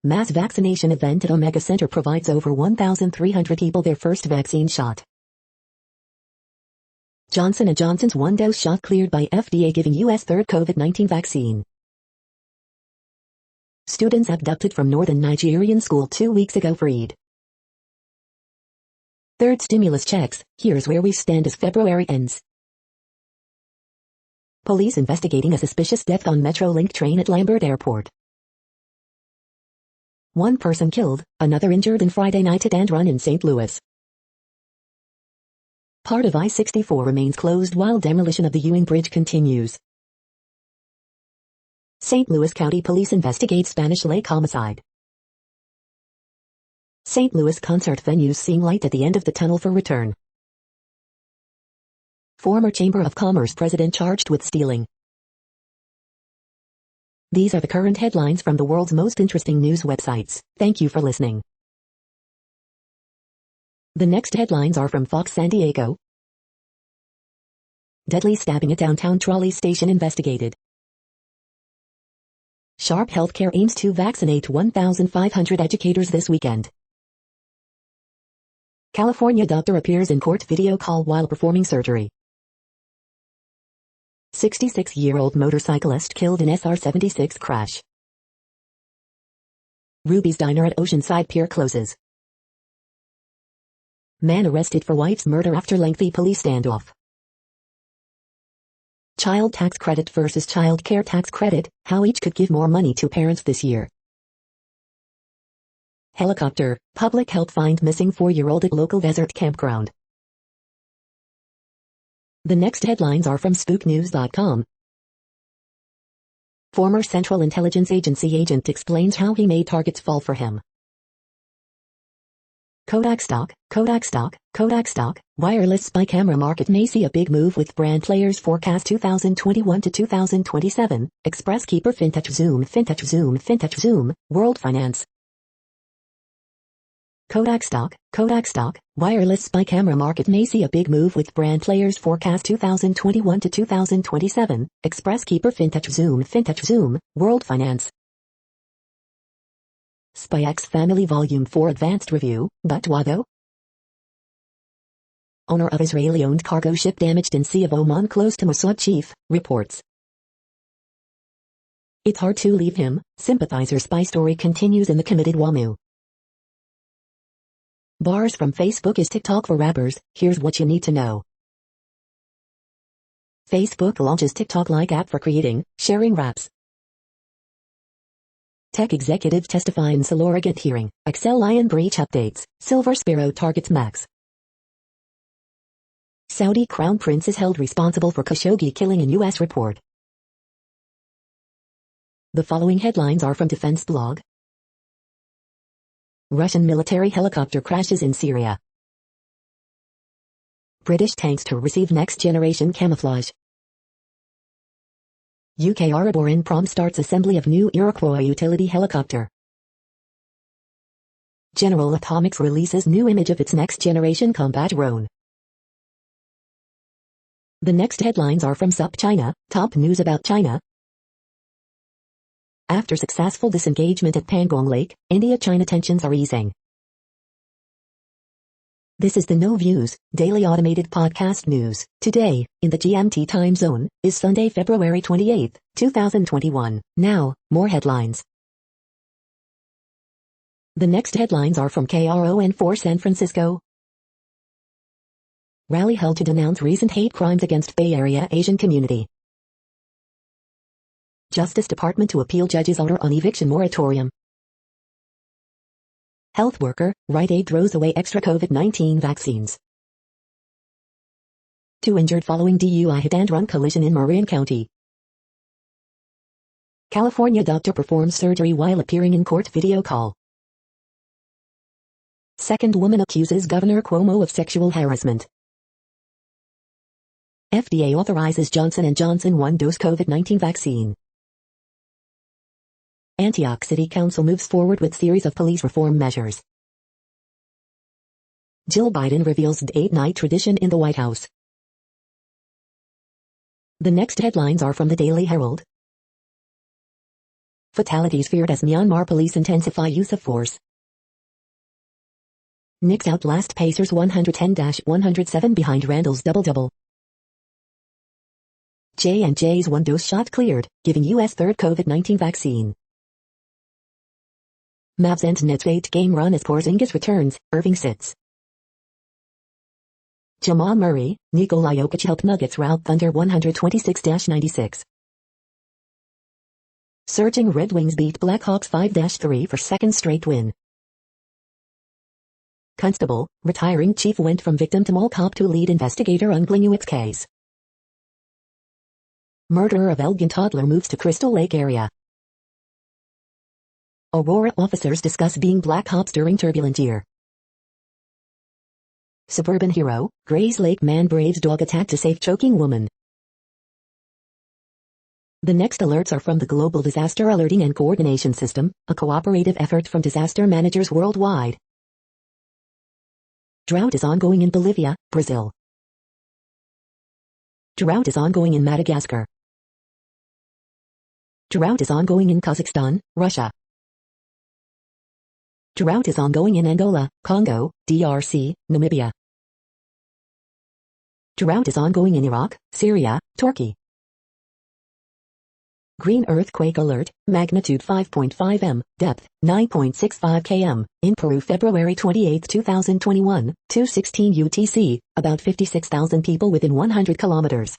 Mass vaccination event at Omega Center provides over 1,300 people their first vaccine shot. Johnson & Johnson's one-dose shot cleared by FDA giving U.S. third COVID-19 vaccine. Students abducted from northern Nigerian school 2 weeks ago freed. Third stimulus checks, here's where we stand as February ends. Police investigating a suspicious death on Metrolink train at Lambert Airport. One person killed, another injured in Friday night at end run in St. Louis. Part of I-64 remains closed while demolition of the Ewing Bridge continues. St. Louis County Police investigate Spanish Lake homicide. St. Louis concert venues seeing light at the end of the tunnel for return. Former Chamber of Commerce president charged with stealing. These are the current headlines from the world's most interesting news websites. Thank you for listening. The next headlines are from Fox San Diego. Deadly stabbing at downtown trolley station investigated. Sharp Healthcare aims to vaccinate 1,500 educators this weekend. California doctor appears in court video call while performing surgery. 66-year-old motorcyclist killed in SR-76 crash. Ruby's Diner at Oceanside Pier closes. Man arrested for wife's murder after lengthy police standoff. Child tax credit versus child care tax credit, how each could give more money to parents this year. Helicopter, public help find missing 4-year-old at local desert campground. The next headlines are from spooknews.com. Former Central Intelligence Agency agent explains how he made targets fall for him. Kodak stock, wireless spy camera market may see a big move with brand players forecast 2021 to 2027, Express Keeper Fintech Zoom, World Finance. Kodak stock, wireless spy camera market may see a big move with brand players forecast 2021 to 2027, Express Keeper Fintech Zoom, World Finance. SpyX Family Volume 4 Advanced Review, but Wado? Owner of Israeli-owned cargo ship damaged in Sea of Oman close to Mossad chief, reports. It's hard to leave him, sympathizer spy story continues in the committed WAMU. Bars from Facebook is TikTok for rappers, here's what you need to know. Facebook launches TikTok-like app for creating, sharing raps. Tech executives testify in Silorigate hearing, Excel Lion breach updates, Silver Sparrow targets Max. Saudi Crown Prince is held responsible for Khashoggi killing in U.S. report. The following headlines are from Defense Blog. Russian military helicopter crashes in Syria. British tanks to receive next-generation camouflage. UK Aeroborne Prom starts assembly of new Iroquois utility helicopter. General Atomics releases new image of its next-generation combat drone. The next headlines are from SUP China, top news about China. After successful disengagement at Pangong Lake, India-China tensions are easing. This is the No Views, daily automated podcast news. Today, in the GMT time zone, is Sunday, February 28, 2021. Now, more headlines. The next headlines are from KRON4 San Francisco. Rally held to denounce recent hate crimes against Bay Area Asian community. Justice Department to appeal judge's order on eviction moratorium. Health worker, Rite Aid throws away extra COVID-19 vaccines. 2 injured following DUI hit-and-run collision in Marin County. California doctor performs surgery while appearing in court video call. Second woman accuses Governor Cuomo of sexual harassment. FDA authorizes Johnson & Johnson 1-dose COVID-19 vaccine. Antioch City Council moves forward with series of police reform measures. Jill Biden reveals date-night tradition in the White House. The next headlines are from the Daily Herald. Fatalities feared as Myanmar police intensify use of force. Knicks outlast Pacers 110-107 behind Randall's double-double. J&J's 1-dose shot cleared, giving U.S. third COVID-19 vaccine. Mavs and Nets 8-game run as Porzingis returns, Irving sits. Jamal Murray, Nikola Jokic helped Nuggets rout Thunder 126-96. Surging Red Wings beat Blackhawks 5-3 for second straight win. Constable, retiring chief went from victim to mall cop to lead investigator on Gliniewicz case. Murderer of Elgin toddler moves to Crystal Lake area. Aurora officers discuss being black ops during turbulent year. Suburban hero, Grays Lake man braves dog attack to save choking woman. The next alerts are from the Global Disaster Alerting and Coordination System, a cooperative effort from disaster managers worldwide. Drought is ongoing in Bolivia, Brazil. Drought is ongoing in Madagascar. Drought is ongoing in Kazakhstan, Russia. Drought is ongoing in Angola, Congo, DRC, Namibia. Drought is ongoing in Iraq, Syria, Turkey. Green earthquake alert, magnitude 5.5 m, depth 9.65 km, in Peru February 28, 2021, 2:16 UTC, about 56,000 people within 100 kilometers.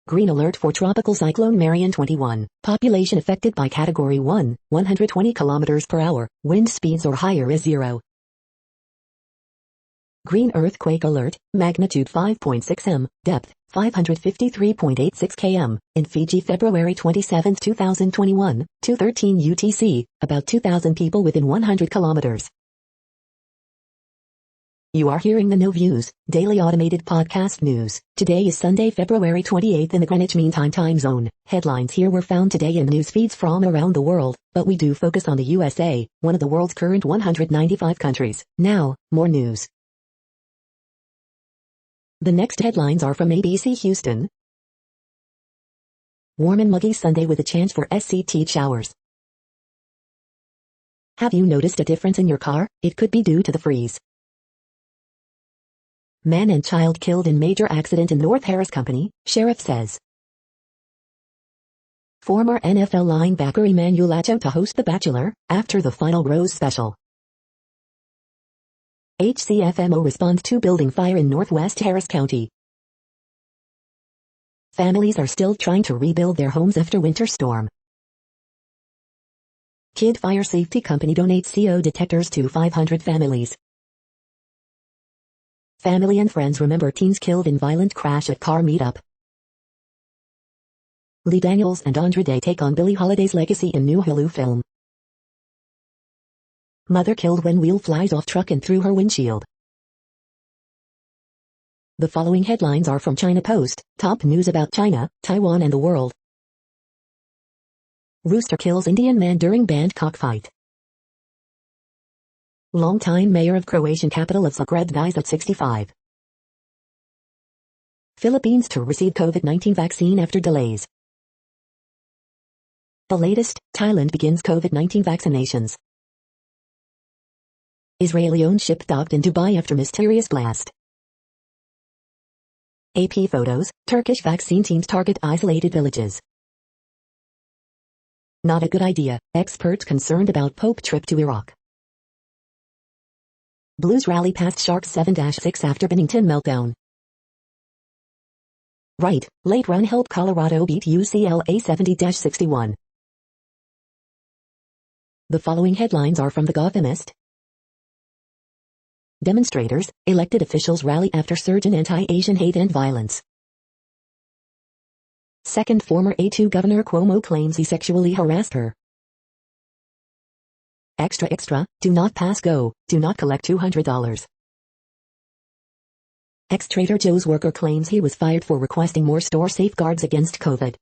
Green alert for Tropical Cyclone Marian 21, population affected by Category 1, 120 km per hour, wind speeds or higher is 0. Green earthquake alert, magnitude 5.6 m, depth 553.86 km, in Fiji February 27, 2021, 2:13 UTC, about 2,000 people within 100 kilometers. You are hearing the No Views, daily automated podcast news. Today is Sunday, February 28 in the Greenwich Mean Time zone. Headlines here were found today in news feeds from around the world, but we do focus on the USA, one of the world's current 195 countries. Now, more news. The next headlines are from ABC Houston. Warm and muggy Sunday with a chance for SCT showers. Have you noticed a difference in your car? It could be due to the freeze. Man and child killed in major accident in North Harris Company, sheriff says. Former NFL linebacker Emmanuel Acho to host The Bachelor, after the final Rose special. HCFMO responds to building fire in Northwest Harris County. Families are still trying to rebuild their homes after winter storm. Kid Fire Safety Company donates CO detectors to 500 families. Family and friends remember teens killed in violent crash at car meetup. Lee Daniels and Andra Day take on Billie Holiday's legacy in new Hulu film. Mother killed when wheel flies off truck and through her windshield. The following headlines are from China Post, top news about China, Taiwan and the world. Rooster kills Indian man during band cockfight. Longtime mayor of Croatian capital of Zagreb dies at 65. Philippines to receive COVID-19 vaccine after delays. The latest, Thailand begins COVID-19 vaccinations. Israeli-owned ship docked in Dubai after mysterious blast. AP photos, Turkish vaccine teams target isolated villages. Not a good idea, experts concerned about Pope trip to Iraq. Blues rally past Sharks 7-6 after Bennington meltdown. Right, late run help Colorado beat UCLA 70-61. The following headlines are from The Gothamist. Demonstrators, elected officials rally after surge in anti-Asian hate and violence. Second former A2 Governor Cuomo claims he sexually harassed her. Extra extra, do not pass go, do not collect $200. Ex-Trader Joe's worker claims he was fired for requesting more store safeguards against COVID.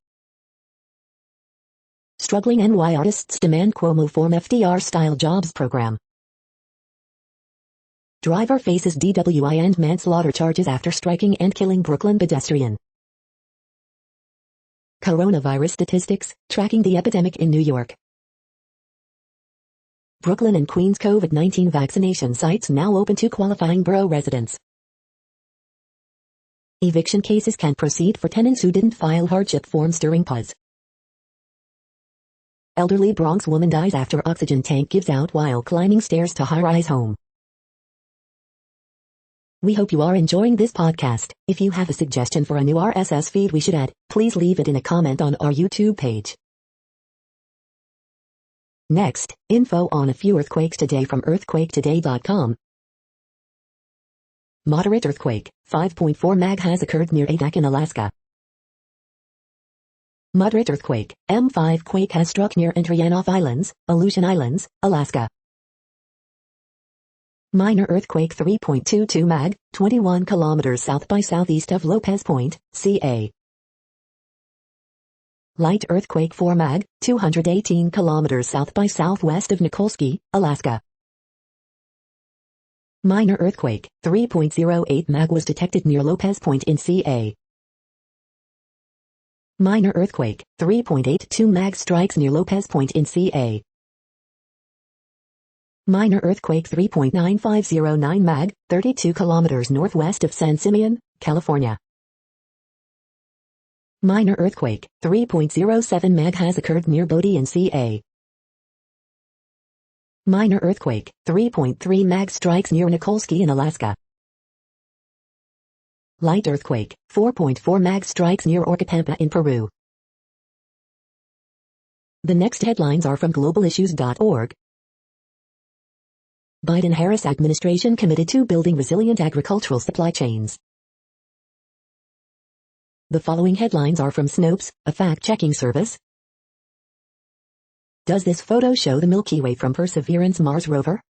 Struggling NY artists demand Cuomo form FDR-style jobs program. Driver faces DWI and manslaughter charges after striking and killing Brooklyn pedestrian. Coronavirus statistics, tracking the epidemic in New York. Brooklyn and Queens COVID-19 vaccination sites now open to qualifying borough residents. Eviction cases can proceed for tenants who didn't file hardship forms during pause. Elderly Bronx woman dies after oxygen tank gives out while climbing stairs to high-rise home. We hope you are enjoying this podcast. If you have a suggestion for a new RSS feed we should add, please leave it in a comment on our YouTube page. Next, info on a few earthquakes today from earthquaketoday.com. Moderate earthquake, 5.4 mag has occurred near Adak in Alaska. Moderate earthquake, M5 quake has struck near Andreanof Islands, Aleutian Islands, Alaska. Minor earthquake 3.22 mag, 21 kilometers south by southeast of Lopez Point, CA. Light earthquake 4 mag, 218 kilometers south by southwest of Nikolsky, Alaska. Minor earthquake 3.08 mag was detected near Lopez Point in CA. Minor earthquake 3.82 mag strikes near Lopez Point in CA. Minor earthquake 3.9509 mag, 32 kilometers northwest of San Simeon, California. Minor earthquake 3.07 mag has occurred near Bodie in CA. Minor earthquake 3.3 mag strikes near Nikolsky in Alaska. Light earthquake 4.4 mag strikes near Orcapampa in Peru. The next headlines are from globalissues.org. Biden-Harris administration committed to building resilient agricultural supply chains. The following headlines are from Snopes, a fact-checking service. Does this photo show the Milky Way from Perseverance Mars rover?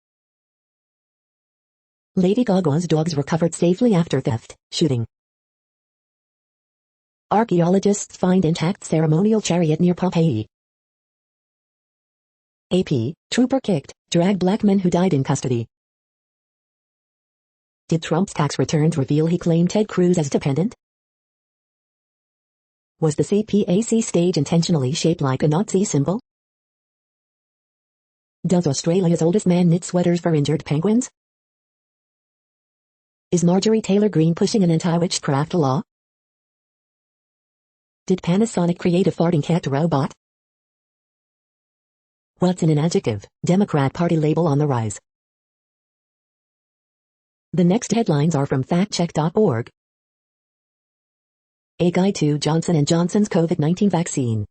Lady Gaga's dogs recovered safely after theft, shooting. Archaeologists find intact ceremonial chariot near Pompeii. AP, trooper kicked, dragged black men who died in custody. Did Trump's tax returns reveal he claimed Ted Cruz as dependent? Was the CPAC stage intentionally shaped like a Nazi symbol? Does Australia's oldest man knit sweaters for injured penguins? Is Marjorie Taylor Greene pushing an anti-witchcraft law? Did Panasonic create a farting cat robot? What's in an adjective, Democrat Party label on the rise? The next headlines are from factcheck.org. A guide to Johnson & Johnson's COVID-19 vaccine.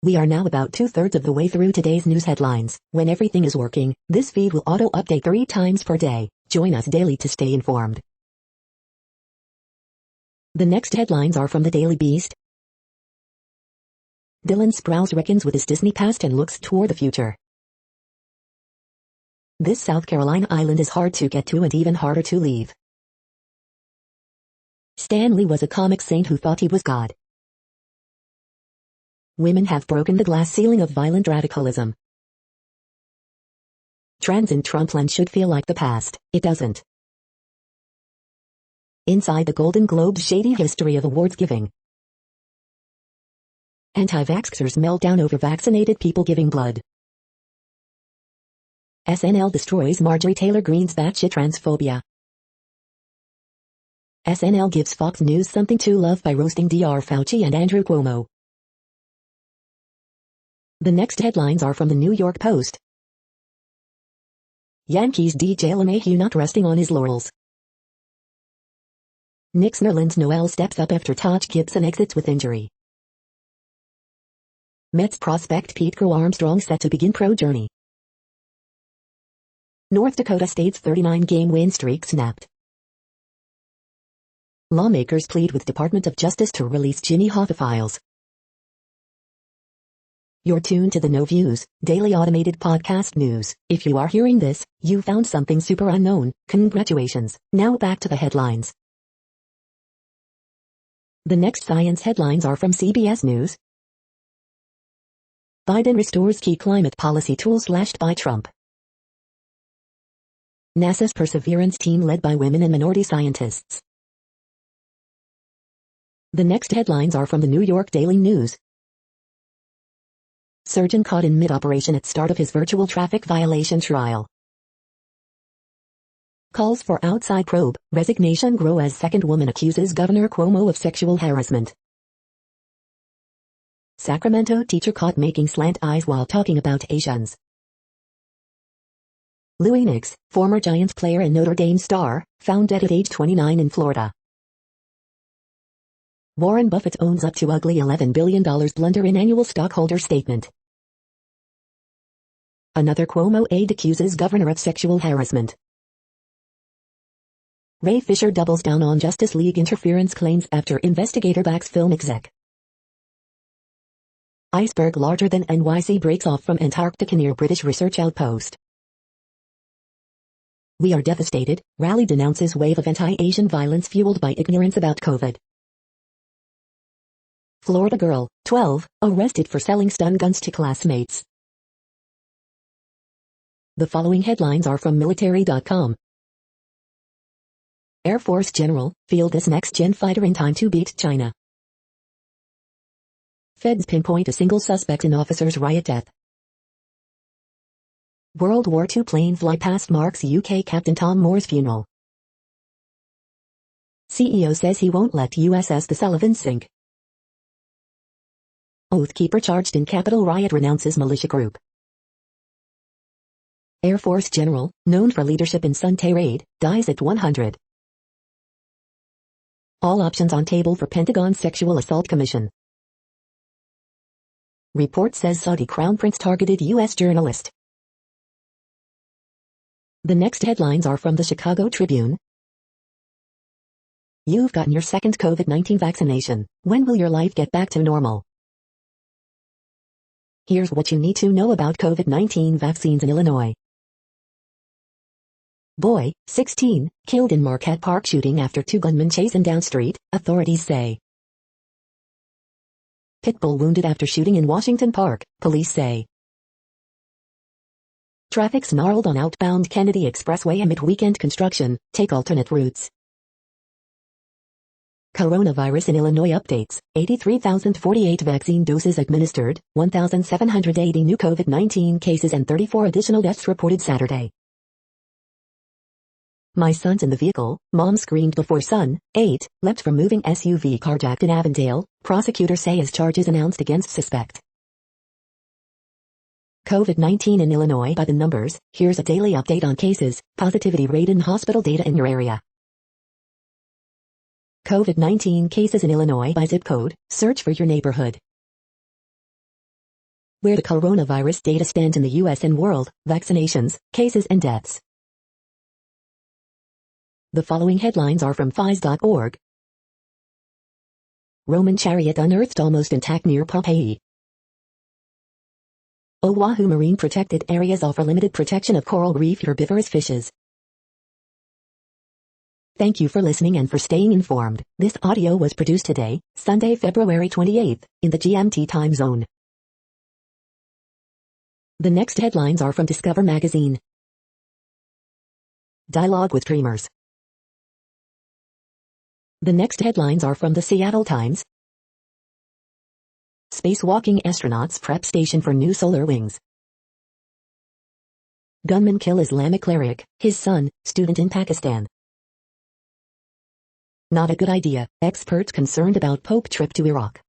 We are now about 2/3 of the way through today's news headlines. When everything is working, this feed will auto-update 3 times per day. Join us daily to stay informed. The next headlines are from the Daily Beast. Dylan Sprouse reckons with his Disney past and looks toward the future. This South Carolina island is hard to get to and even harder to leave. Stan Lee was a comic saint who thought he was God. Women have broken the glass ceiling of violent radicalism. Trends in Trumpland should feel like the past. It doesn't. Inside the Golden Globe's shady history of awards giving. Anti-vaxxers melt down over vaccinated people giving blood. SNL destroys Marjorie Taylor Greene's batshit transphobia. SNL gives Fox News something to love by roasting Dr. Fauci and Andrew Cuomo. The next headlines are from the New York Post. Yankees DJ LeMahieu not resting on his laurels. Knicks Nerlens Noel steps up after Taj Gibson exits with injury. Mets prospect Pete Crow Armstrong set to begin pro journey. North Dakota State's 39-game win streak snapped. Lawmakers plead with Department of Justice to release Jimmy Hoffa files. You're tuned to the No Views, daily automated podcast news. If you are hearing this, you found something super unknown. Congratulations. Now back to the headlines. The next science headlines are from CBS News. Biden restores key climate policy tools slashed by Trump. NASA's Perseverance team led by women and minority scientists. The next headlines are from the New York Daily News. Surgeon caught in mid-operation at start of his virtual traffic violation trial. Calls for outside probe, resignation grow as second woman accuses Governor Cuomo of sexual harassment. Sacramento teacher caught making slant eyes while talking about Asians. Louis Nix, former Giants player and Notre Dame star, found dead at age 29 in Florida. Warren Buffett owns up to ugly $11 billion blunder in annual stockholder statement. Another Cuomo aide accuses governor of sexual harassment. Ray Fisher doubles down on Justice League interference claims after investigator backs film exec. Iceberg larger than NYC breaks off from Antarctica near British research outpost. We are devastated. Rally denounces wave of anti-Asian violence fueled by ignorance about COVID. Florida girl, 12, arrested for selling stun guns to classmates. The following headlines are from military.com. Air Force General, field this next-gen fighter in time to beat China. Feds pinpoint a single suspect in officer's riot death. World War II plane fly past marks UK Captain Tom Moore's funeral. CEO says he won't let USS the Sullivan sink. Oathkeeper charged in Capitol riot renounces militia group. Air Force General, known for leadership in Sunday raid, dies at 100. All options on table for Pentagon Sexual Assault Commission. Report says Saudi Crown Prince targeted U.S. journalist. The next headlines are from the Chicago Tribune. You've gotten your second COVID-19 vaccination. When will your life get back to normal? Here's what you need to know about COVID-19 vaccines in Illinois. Boy, 16, killed in Marquette Park shooting after two gunmen chasing down street, authorities say. Pitbull wounded after shooting in Washington Park, police say. Traffic snarled on outbound Kennedy Expressway amid weekend construction, take alternate routes. Coronavirus in Illinois updates, 83,048 vaccine doses administered, 1,780 new COVID-19 cases and 34 additional deaths reported Saturday. My son's in the vehicle, mom screamed before son, 8, leapt from moving SUV carjacked in Avondale, prosecutors say as charges announced against suspect. COVID-19 in Illinois by the numbers, here's a daily update on cases, positivity rate and hospital data in your area. COVID-19 cases in Illinois by zip code, search for your neighborhood. Where the coronavirus data stands in the U.S. and world, vaccinations, cases and deaths. The following headlines are from phys.org. Roman chariot unearthed almost intact near Pompeii. Oahu marine protected areas offer limited protection of coral reef herbivorous fishes. Thank you for listening and for staying informed. This audio was produced today, Sunday, February 28th, in the GMT time zone. The next headlines are from Discover magazine. Dialogue with Dreamers. The next headlines are from the Seattle Times. Spacewalking astronauts prep station for new solar wings. Gunman kill Islamic cleric, his son, student in Pakistan. Not a good idea, experts concerned about Pope trip to Iraq.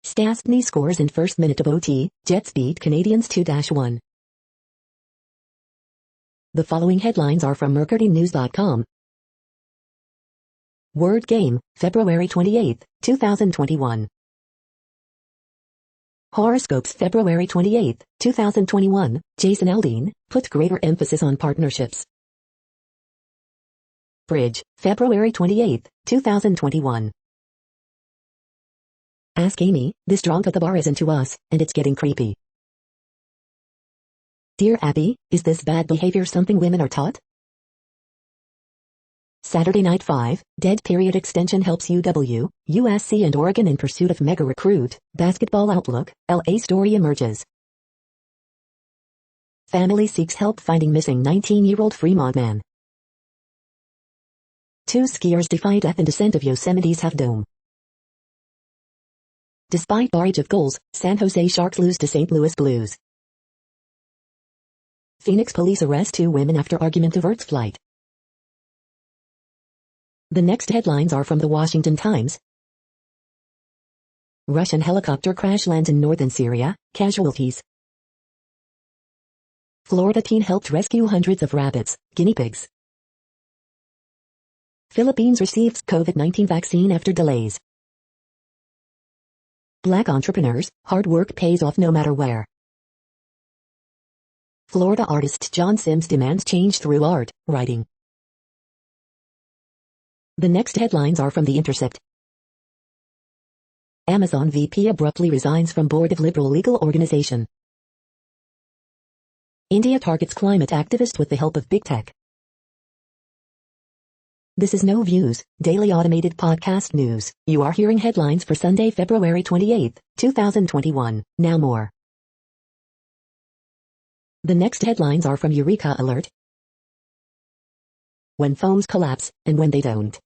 Stastny scores in first minute of OT, Jets beat Canadians 2-1. The following headlines are from mercurynews.com. Word Game, February 28, 2021. Horoscopes February 28, 2021, Jason Aldean, put greater emphasis on partnerships. Bridge, February 28, 2021. Ask Amy, this drunk at the bar isn't to us, and it's getting creepy. Dear Abby, is this bad behavior something women are taught? Saturday Night 5, Dead Period Extension helps UW, USC and Oregon in pursuit of mega recruit, basketball outlook, LA story emerges. Family seeks help finding missing 19-year-old Fremont man. Two skiers defy death in descent of Yosemite's Half Dome. Despite barrage of goals, San Jose Sharks lose to St. Louis Blues. Phoenix police arrest two women after argument averts flight. The next headlines are from the Washington Times. Russian helicopter crash lands in northern Syria, casualties. Florida teen helped rescue hundreds of rabbits, guinea pigs. Philippines receives COVID-19 vaccine after delays. Black entrepreneurs, hard work pays off no matter where. Florida artist John Sims demands change through art, writing. The next headlines are from The Intercept. Amazon VP abruptly resigns from board of liberal legal organization. India targets climate activist with the help of big tech. This is No Views, daily automated podcast news. You are hearing headlines for Sunday, February 28, 2021. Now more. The next headlines are from Eureka Alert. When phones collapse, and when they don't.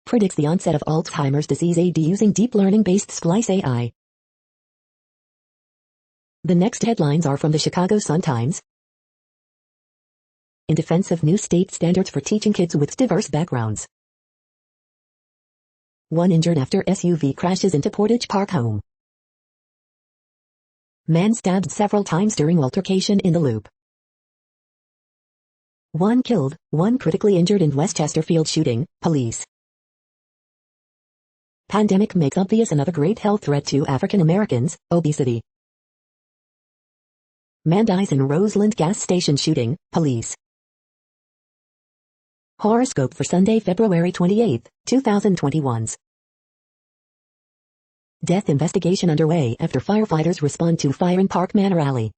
Predicts the onset of Alzheimer's disease AD using deep learning-based Splice AI. The next headlines are from the Chicago Sun-Times. In defense of new state standards for teaching kids with diverse backgrounds. 1 injured after SUV crashes into Portage Park home. Man stabbed several times during altercation in the Loop. 1 killed, 1 critically injured in West Chesterfield shooting, police. Pandemic makes obvious another great health threat to African Americans, obesity. Man dies in Roseland gas station shooting, police. Horoscope for Sunday, February 28, 2021's. Death investigation underway after firefighters respond to fire in Park Manor Alley.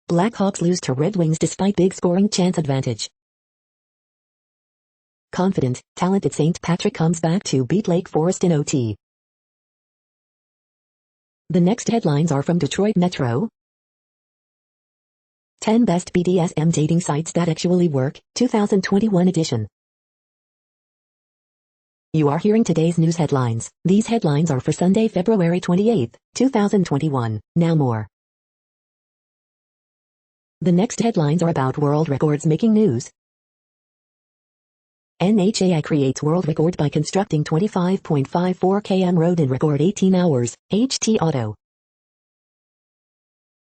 Blackhawks lose to Red Wings despite big scoring chance advantage. Confident, talented St. Patrick comes back to beat Lake Forest in OT. The next headlines are from Detroit Metro. 10 Best BDSM Dating Sites That Actually Work, 2021 edition. You are hearing today's news headlines. These headlines are for Sunday, February 28, 2021. Now more. The next headlines are about world records making news. NHAI creates world record by constructing 25.54 km road in record 18 hours, HT Auto.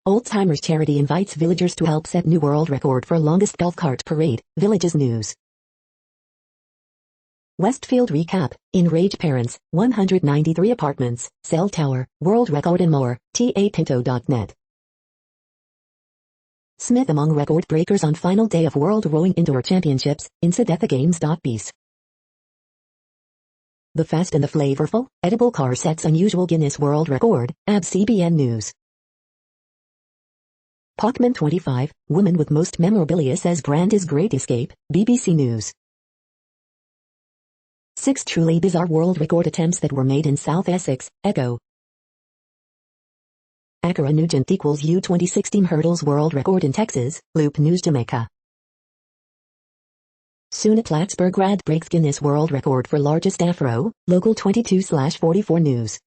Alzheimer's charity invites villagers to help set new world record for longest golf cart parade, Villages News. Westfield recap, enraged parents, 193 apartments, cell tower, world record and more, tapinto.net. Smith among record breakers on final day of World Rowing Indoor Championships, insidethagames.biz. The Fast and the Flavorful, edible car sets unusual Guinness World Record, ABCBN News. Pacman 25, woman with most memorabilia says brand is Great Escape, BBC News. 6 truly bizarre world record attempts that were made in South Essex, Echo. Acura Nugent equals U2016 hurdles world record in Texas, Loop News Jamaica. Soon at Plattsburgh grad breaks Guinness World Record for largest afro, Local 22/44 News.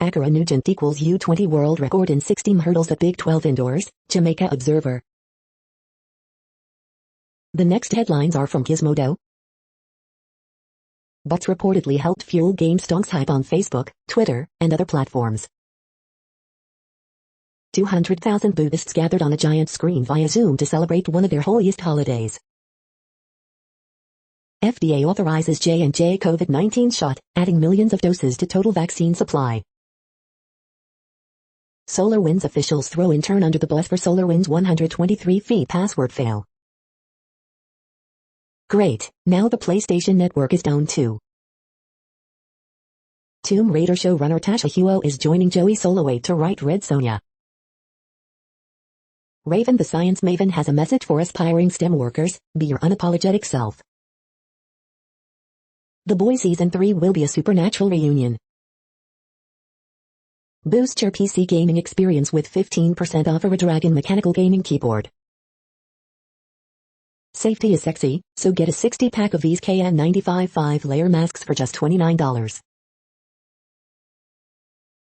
Acura Nugent equals U20 world record in 16 hurdles at Big 12 indoors, Jamaica Observer. The next headlines are from Gizmodo. Bots reportedly helped fuel GameStonk's hype on Facebook, Twitter, and other platforms. 200,000 Buddhists gathered on a giant screen via Zoom to celebrate one of their holiest holidays. FDA authorizes J&J COVID-19 shot, adding millions of doses to total vaccine supply. SolarWinds officials throw intern under the bus for SolarWinds 123 feet password fail. Great, now the PlayStation Network is down too. Tomb Raider showrunner Tasha Huo is joining Joey Soloway to write Red Sonja. Raven the Science Maven has a message for aspiring STEM workers, be your unapologetic self. The Boys Season 3 will be a supernatural reunion. Boost your PC gaming experience with 15% off a Redragon mechanical gaming keyboard. Safety is sexy, so get a 60-pack of these KN95 5-layer masks for just $29.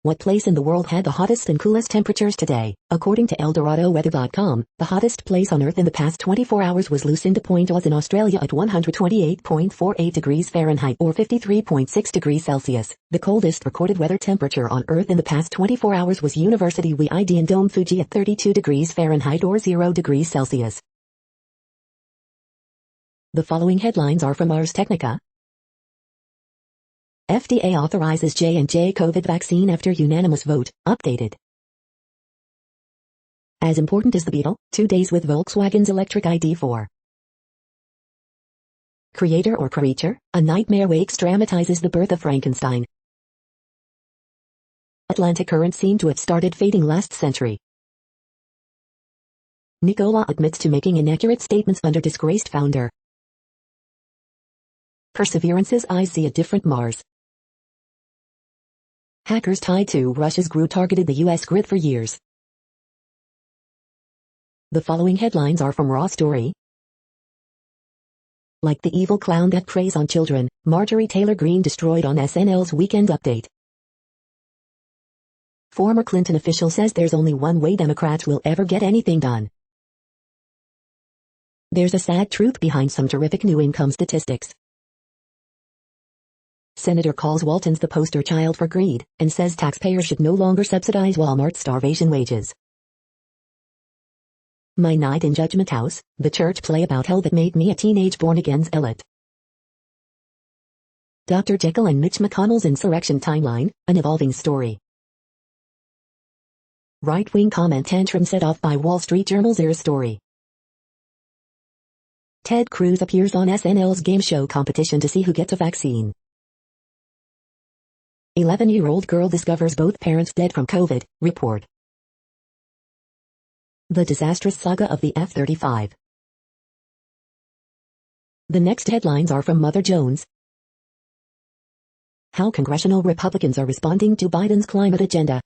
What place in the world had the hottest and coolest temperatures today? According to ElDoradoWeather.com, the hottest place on Earth in the past 24 hours was Lucinda Point Oz in Australia at 128.48 degrees Fahrenheit or 53.6 degrees Celsius. The coldest recorded weather temperature on Earth in the past 24 hours was University WIID in Dome Fuji at 32 degrees Fahrenheit or 0 degrees Celsius. The following headlines are from Ars Technica. FDA authorizes J&J COVID vaccine after unanimous vote, updated. As important as the Beetle, 2 days with Volkswagen's electric ID4. Creator or creature, a nightmare wakes dramatizes the birth of Frankenstein. Atlantic currents seem to have started fading last century. Nikola admits to making inaccurate statements under disgraced founder. Perseverance's eyes see a different Mars. Hackers tied to Russia's GRU targeted the U.S. grid for years. The following headlines are from Raw Story. Like the evil clown that preys on children, Marjorie Taylor Greene destroyed on SNL's Weekend Update. Former Clinton official says there's only one way Democrats will ever get anything done. There's a sad truth behind some terrific new income statistics. Senator calls Waltons the poster child for greed, and says taxpayers should no longer subsidize Walmart's starvation wages. My Night in Judgment House, the church play about hell that made me a teenage born-again zealot. Dr. Jekyll and Mitch McConnell's insurrection timeline, an evolving story. Right-wing comment tantrum set off by Wall Street Journal's Ear story. Ted Cruz appears on SNL's game show competition to see who gets a vaccine. 11-year-old girl discovers both parents dead from COVID, report. The disastrous saga of the F-35. The next headlines are from Mother Jones. How congressional Republicans are responding to Biden's climate agenda.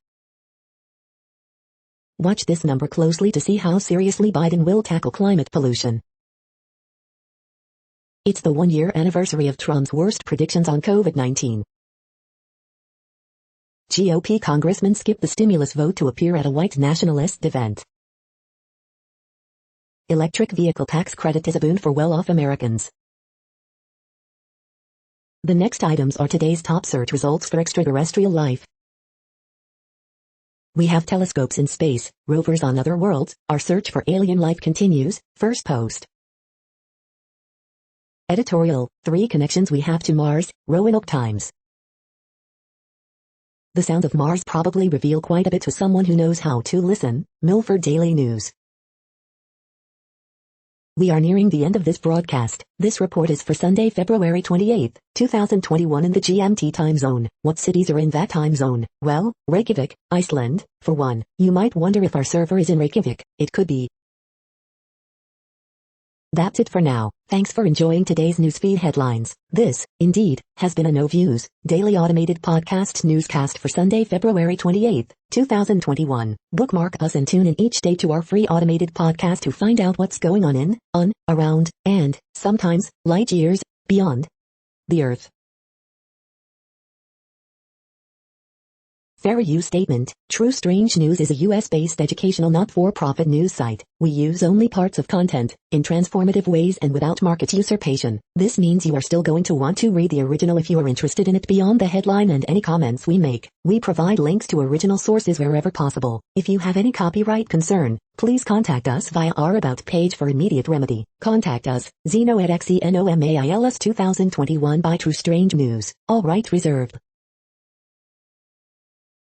Watch this number closely to see how seriously Biden will tackle climate pollution. It's the one-year anniversary of Trump's worst predictions on COVID-19. GOP congressman skipped the stimulus vote to appear at a white nationalist event. Electric vehicle tax credit is a boon for well-off Americans. The next items are today's top search results for extraterrestrial life. We have telescopes in space, rovers on other worlds, our search for alien life continues, first post. Editorial, 3 connections we have to Mars, Roanoke Times. The sounds of Mars probably reveal quite a bit to someone who knows how to listen, Milford Daily News. We are nearing the end of this broadcast. This report is for Sunday, February 28, 2021 in the GMT time zone. What cities are in that time zone? Well, Reykjavik, Iceland, for one. You might wonder if our server is in Reykjavik. It could be. That's it for now. Thanks for enjoying today's newsfeed headlines. This, indeed, has been a No Views, daily automated podcast newscast for Sunday, February 28, 2021. Bookmark us and tune in each day to our free automated podcast to find out what's going on, around, and, sometimes, light years, beyond the Earth. Fair use statement. True Strange News is a US-based educational not-for-profit news site. We use only parts of content, in transformative ways and without market usurpation. This means you are still going to want to read the original if you are interested in it beyond the headline and any comments we make. We provide links to original sources wherever possible. If you have any copyright concern, please contact us via our About page for immediate remedy. Contact us, Zeno at XENOMAILS 2021 by True Strange News. All rights reserved.